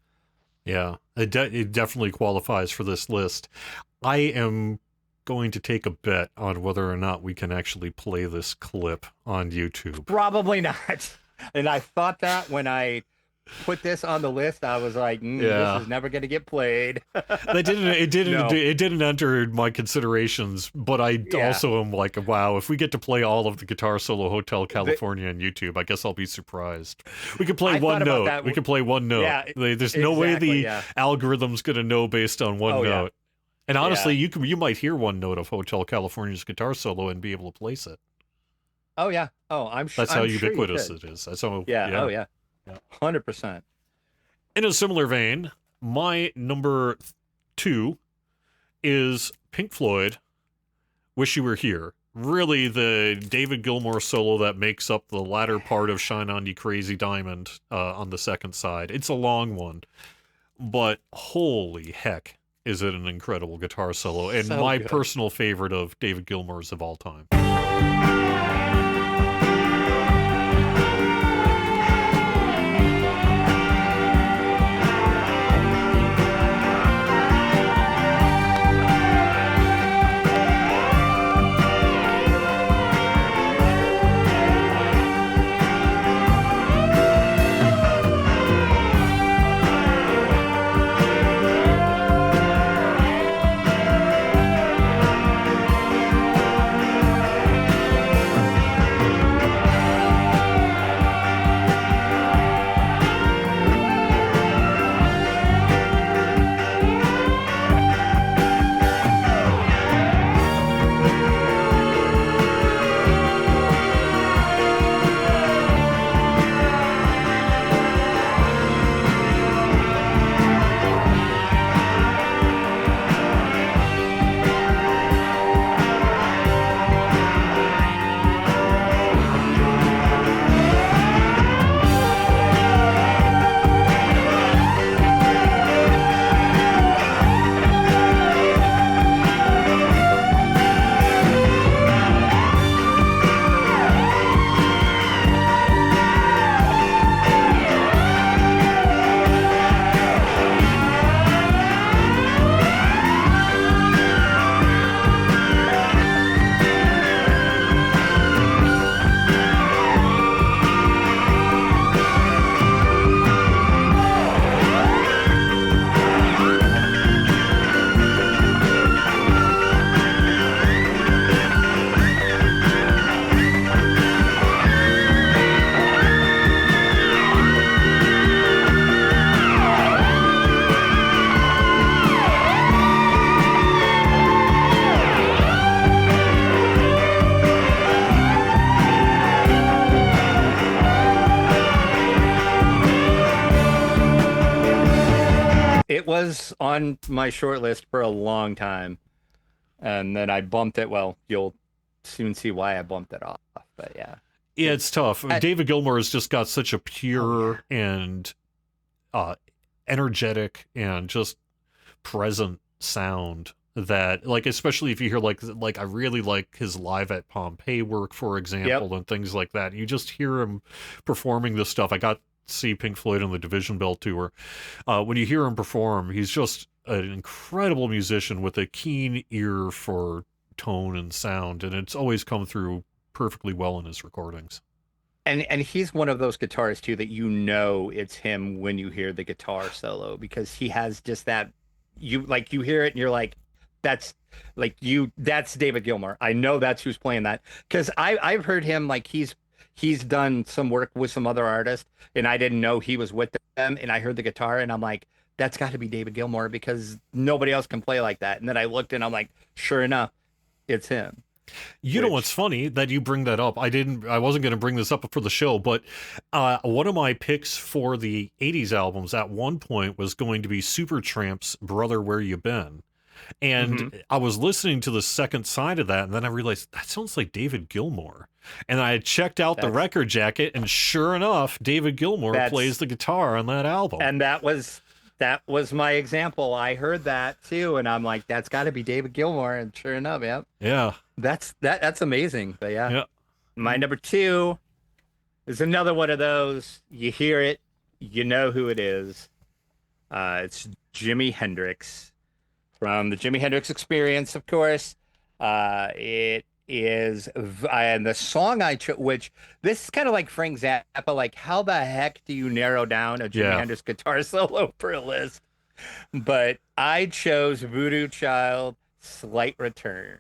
Yeah, it definitely qualifies for this list. I am going to take a bet on whether or not we can actually play this clip on YouTube. Probably not. And I thought that when I put this on the list, I was like, this is never going to get played. It didn't enter my considerations, but I also am like, wow, if we get to play all of the guitar solo Hotel California on YouTube, I guess I'll be surprised. We could play one note. We could play one note. Yeah, there's no way the algorithm's going to know based on one note. And honestly, you might hear one note of Hotel California's guitar solo and be able to place it. Oh yeah. Oh, I'm sure. That's how ubiquitous it is. That's how, yeah. Oh yeah. 100%. In a similar vein, my number 2 is Pink Floyd, Wish You Were Here. Really the David Gilmour solo that makes up the latter part of Shine On You Crazy Diamond on the second side. It's a long one, but holy heck, is it an incredible guitar solo, and So my good. personal favorite of David Gilmour's of all time. It was on my short list for a long time, and then I bumped it. Well, you'll soon see why I bumped it off, but yeah. Yeah, it's tough. David Gilmour has just got such a pure and energetic and just present sound that, like, especially if you hear like I really like his live at Pompeii work, for example, and things like that. You just hear him performing this stuff. I got to see Pink Floyd on the Division Bell tour. When you hear him perform, he's just an incredible musician with a keen ear for tone and sound, and it's always come through perfectly well in his recordings. And he's one of those guitarists too that you know it's him when you hear the guitar solo, because he has just that, you hear it and you're like, that's David Gilmour. I know that's who's playing that, because I've heard him, like he's done some work with some other artists and I didn't know he was with them, and I heard the guitar and I'm like, that's got to be David Gilmour because nobody else can play like that. And then I looked and I'm like, sure enough, it's him. You know what's funny that you bring that up? I wasn't going to bring this up for the show, but one of my picks for the 80s albums at one point was going to be Supertramp's Brother Where You Been. And I was listening to the second side of that, and then I realized that sounds like David Gilmour. And I checked out the record jacket, and sure enough, David Gilmour plays the guitar on that album. And that was my example. I heard that too, and I'm like, that's got to be David Gilmour. And sure enough, yeah, that's amazing. But yeah, my number 2 is another one of those. You hear it, you know who it is. It's Jimi Hendrix from the Jimi Hendrix Experience, of course. It is, and the song I chose, which this is kind of like Frank Zappa, like how the heck do you narrow down a Jimi Hendrix guitar solo for a list? But I chose Voodoo Child, Slight Return.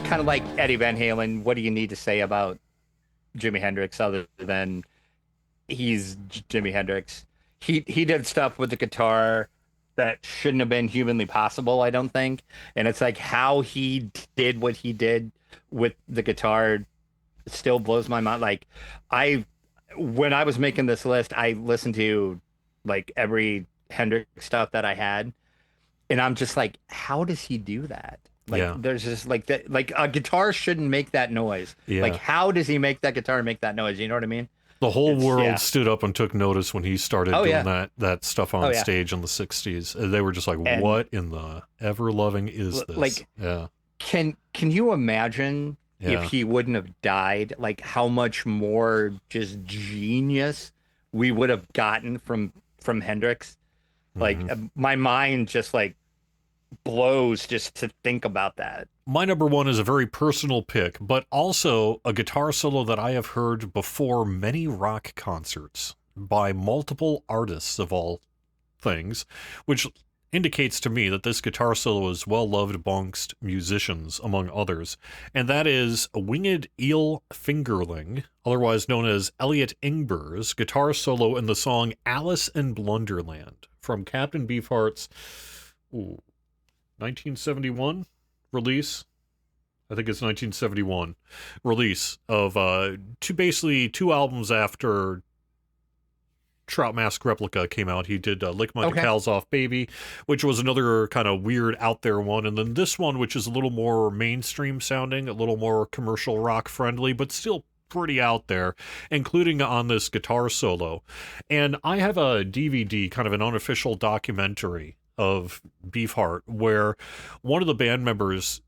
Kind of like Eddie Van Halen, what do you need to say about Jimi Hendrix other than he's Jimi Hendrix? He did stuff with the guitar that shouldn't have been humanly possible, I don't think. And it's like how he did what he did with the guitar still blows my mind. Like when I was making this list, I listened to like every Hendrix stuff that I had, and I'm just like, how does he do that? Like there's just like that, like a guitar shouldn't make that noise. Like how does he make that guitar make that noise? You know what I mean? The whole world stood up and took notice when he started doing that stuff on stage in the 60s. They were just like, what in the ever loving is this? Like, can you imagine if he wouldn't have died, like how much more just genius we would have gotten from Hendrix? Like my mind just like blows just to think about that. My number 1 is a very personal pick, but also a guitar solo that I have heard before many rock concerts by multiple artists of all things, which indicates to me that this guitar solo is well loved amongst musicians, among others, and that is Winged Eel Fingerling, otherwise known as Elliot Ingber's guitar solo in the song Alice in Blunderland from Captain Beefheart's 1971 release. I think it's 1971 release of two albums after Trout Mask Replica came out. He did Lick My Decals Off Baby, which was another kind of weird out there one, and then this one, which is a little more mainstream sounding, a little more commercial rock friendly, but still pretty out there, including on this guitar solo. And I have a DVD, kind of an unofficial documentary of Beefheart, where one of the band members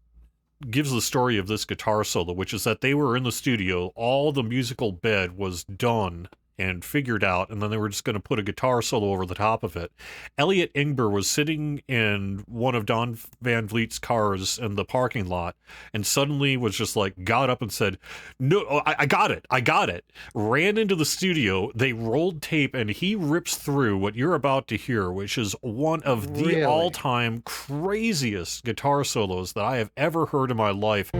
gives the story of this guitar solo, which is that they were in the studio, all the musical bed was done and figured out, and then they were just going to put a guitar solo over the top of it. Elliot Ingber was sitting in one of Don Van Vliet's cars in the parking lot, and suddenly was just like, got up and said, no, I got it, ran into the studio, they rolled tape, and he rips through what you're about to hear, which is one of the Really? all-time craziest guitar solos that I have ever heard in my life.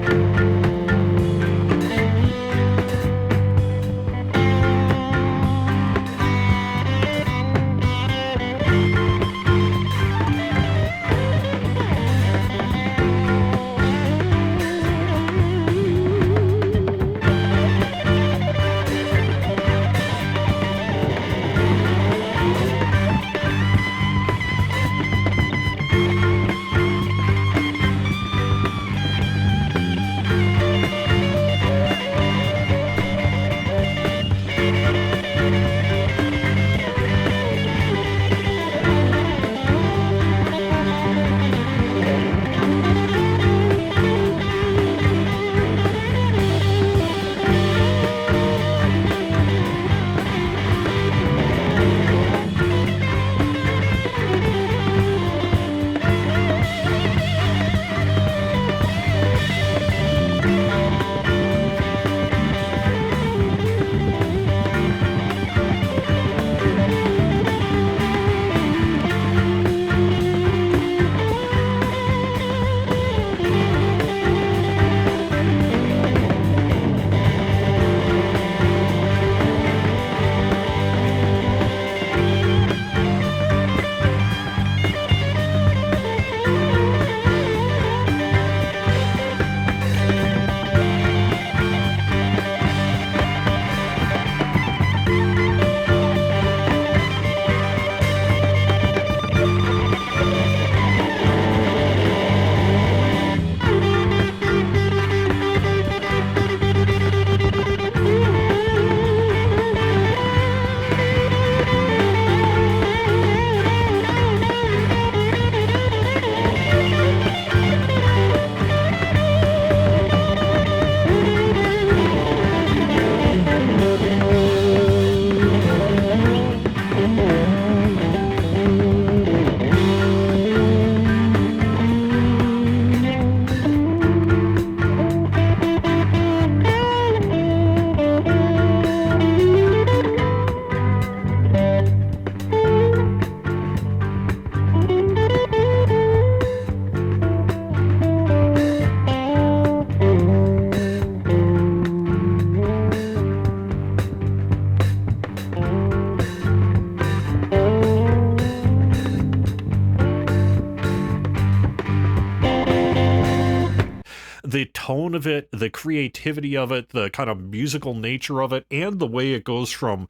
The tone of it, the creativity of it, the kind of musical nature of it, and the way it goes from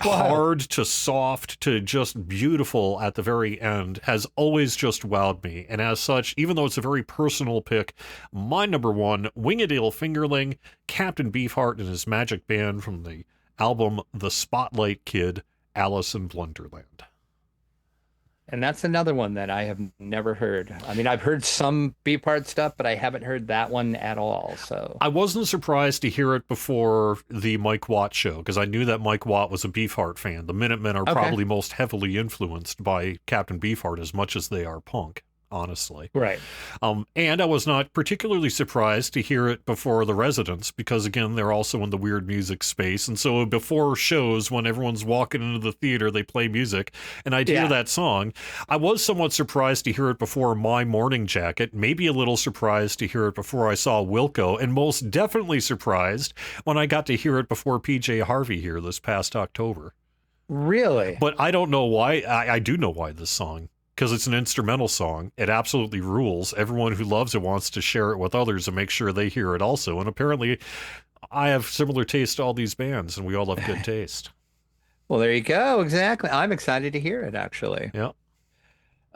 hard to soft to just beautiful at the very end has always just wowed me. And as such, even though it's a very personal pick, my number one, Wingedale Fingerling, Captain Beefheart and his magic band from the album The Spotlight Kid, Alice in Blunderland. And that's another one that I have never heard. I mean, I've heard some Beefheart stuff, but I haven't heard that one at all. So I wasn't surprised to hear it before the Mike Watt show, because I knew that Mike Watt was a Beefheart fan. The Minutemen are probably most heavily influenced by Captain Beefheart as much as they are punk, honestly. Right. And I was not particularly surprised to hear it before The Residents, because again, they're also in the weird music space. And so before shows, when everyone's walking into the theater, they play music, and I'd hear that song. I was somewhat surprised to hear it before My Morning Jacket, maybe a little surprised to hear it before I saw Wilco, and most definitely surprised when I got to hear it before PJ Harvey here this past October. Really? But I don't know why. I do know why this song. Because it's an instrumental song. It absolutely rules. Everyone who loves it wants to share it with others and make sure they hear it also. And apparently, I have similar taste to all these bands, and we all have good taste. Well, there you go. Exactly. I'm excited to hear it, actually. Yeah.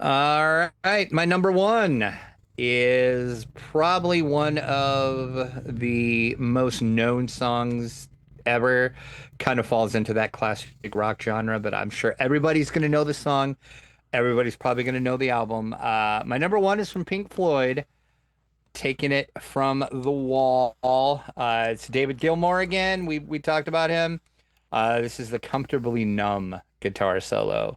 All right. My number one is probably one of the most known songs ever. Kind of falls into that classic rock genre, but I'm sure everybody's going to know the song. Everybody's probably going to know the album. My number one is from Pink Floyd, Taking It From the Wall. It's David Gilmour again. We talked about him This is the Comfortably Numb guitar solo.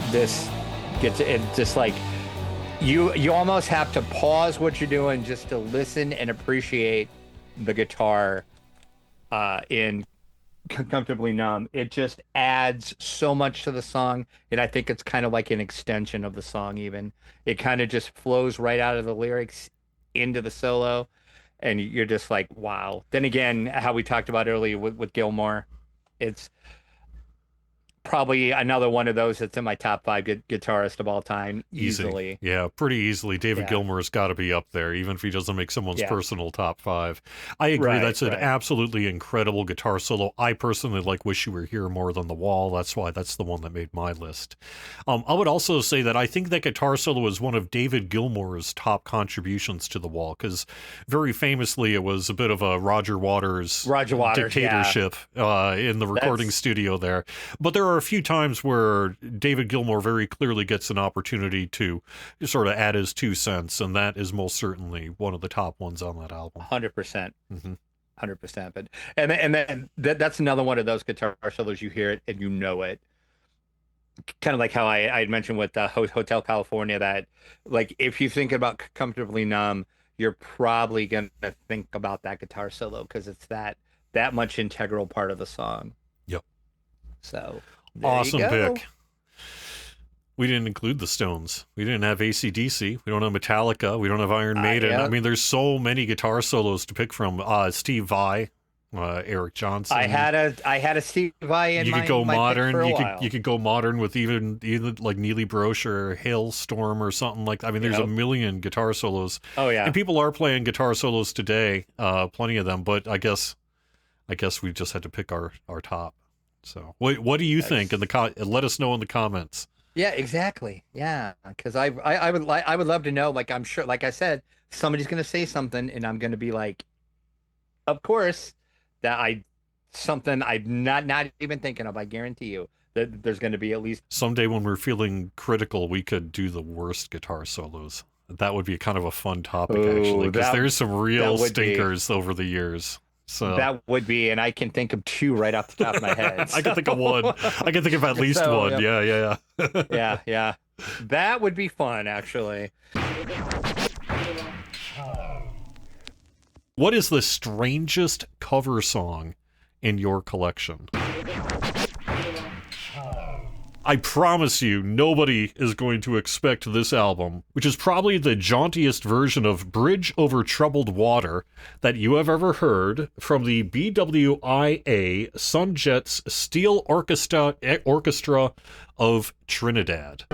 This gets it just like you almost have to pause what you're doing just to listen and appreciate the guitar in Comfortably Numb. It just adds so much to the song, and I think it's kind of like an extension of the song. Even it kind of just flows right out of the lyrics into the solo, and you're just like, wow. Then again, how we talked about earlier with Gilmour, it's probably another one of those that's in my top 5 guitarist of all time, easily. Yeah, pretty easily. David Yeah. Gilmour's got to be up there, even if he doesn't make someone's Yeah. personal top 5. I agree. Right, That's an right. absolutely incredible guitar solo. I personally like Wish You Were Here more than The Wall. That's why that's the one that made my list. I would also say that I think that guitar solo is one of David Gilmour's top contributions to The Wall, because very famously it was a bit of a Roger Waters dictatorship in the recording studio there. But there are a few times where David Gilmour very clearly gets an opportunity to sort of add his 2 cents, and that is most certainly one of the top ones on that album. 100%. Mm-hmm. 100%. But and then that's another one of those guitar solos you hear it and you know it. Kind of like how I had mentioned with Hotel California, that like if you think about Comfortably Numb, you're probably gonna think about that guitar solo because it's that much integral part of the song. Yep. So awesome there you go. pick. We didn't include the Stones. We didn't have AC/DC. We don't have Metallica. We don't have Iron Maiden. yeah. I mean, there's so many guitar solos to pick from. Steve Vai, Eric Johnson. I had a Steve Vai in you my could go my pick modern. for a You while. could go modern with even like Neely Brosh or Hailstorm or something like that. I mean, there's a million guitar solos. Oh yeah. And people are playing guitar solos today. Plenty of them. But I guess we just had to pick our top. So what do you think? Let us know in the comments. Yeah, exactly. Yeah, because I would love to know. Like I'm sure, like I said, somebody's gonna say something, and I'm gonna be like, of course, something I'm not even thinking of. I guarantee you that there's gonna be at least Someday when we're feeling critical, we could do the worst guitar solos. That would be kind of a fun topic, actually, because there's some real stinkers over the years. So that would be, and I can think of 2 right off the top of my head. I can think of one. I can think of at least one. Yeah. Yeah. That would be fun, actually. What is the strangest cover song in your collection? I promise you, nobody is going to expect this album, which is probably the jauntiest version of Bridge Over Troubled Water that you have ever heard, from the BWIA Sunjets Steel Orchestra of Trinidad.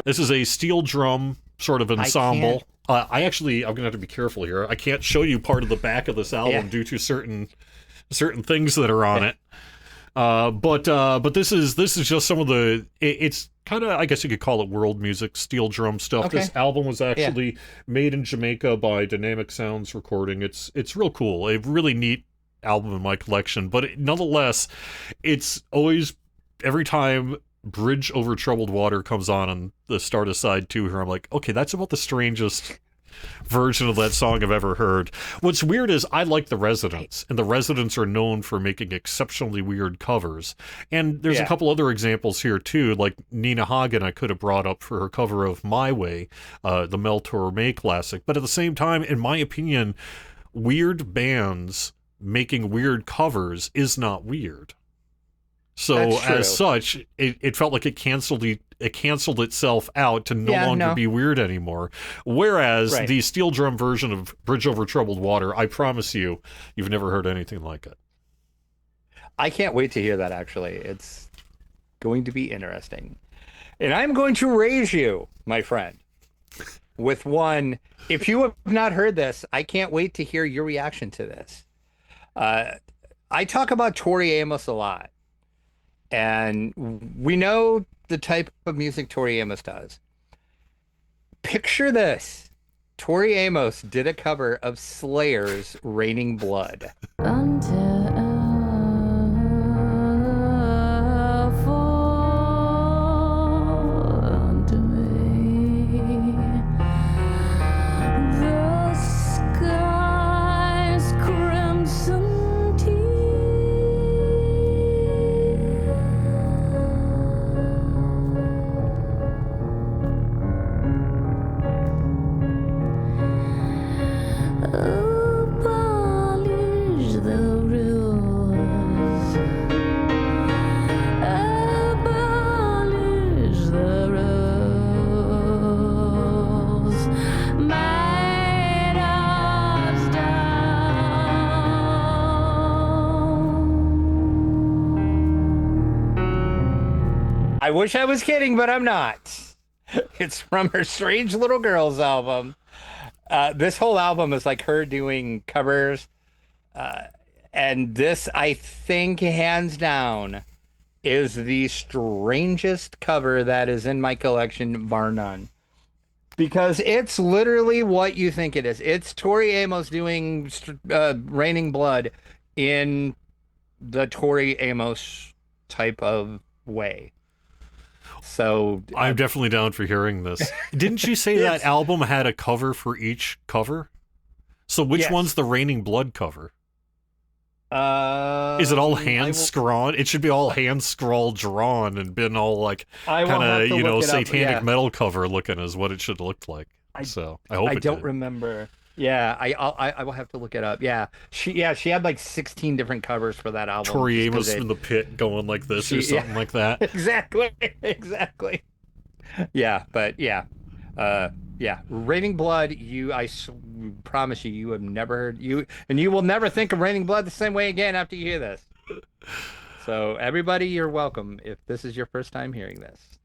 This is a steel drum sort of ensemble. I'm gonna have to be careful here. I can't show you part of the back of this album due to certain things that are on it. But this is just some of the. It's kind of, I guess you could call it world music, steel drum stuff. Okay. This album was actually made in Jamaica by Dynamic Sounds Recording. It's real cool. A really neat album in my collection. But nonetheless, it's always, every time Bridge Over Troubled Water comes on the start of side 2 here, I'm like, okay, that's about the strangest version of that song I've ever heard. What's weird is I like the Residents, and the Residents are known for making exceptionally weird covers. And there's a couple other examples here too, like Nina Hagen I could have brought up for her cover of My Way, the Mel Torme classic. But at the same time, in my opinion, weird bands making weird covers is not weird. So as such, it felt like it canceled itself out to no longer be weird anymore. Whereas the steel drum version of Bridge Over Troubled Water, I promise you've never heard anything like it. I can't wait to hear that, actually. It's going to be interesting. And I'm going to raise you, my friend, with one. If you have not heard this, I can't wait to hear your reaction to this. I talk about Tori Amos a lot. And we know the type of music Tori Amos does. Picture this. Tori Amos did a cover of Slayer's Raining Blood. I wish I was kidding, but I'm not. It's from her Strange Little Girls album. This whole album is like her doing covers. And this, I think, hands down, is the strangest cover that is in my collection, bar none. Because it's literally what you think it is. It's Tori Amos doing Raining Blood in the Tori Amos type of way. So I'm definitely down for hearing this. Didn't you say that album had a cover for each cover? So which one's the Raining Blood cover? Is it all hand scrawled? It should be all hand scrawled, drawn, and been all like kind of satanic metal cover looking is what it should look like. I hope I don't remember. Yeah, I will have to look it up. Yeah, she had like 16 different covers for that album. Tori Amos in the pit going like this or something like that. Exactly. Yeah, but Raining Blood. I promise you have never heard and you will never think of Raining Blood the same way again after you hear this. So everybody, you're welcome if this is your first time hearing this.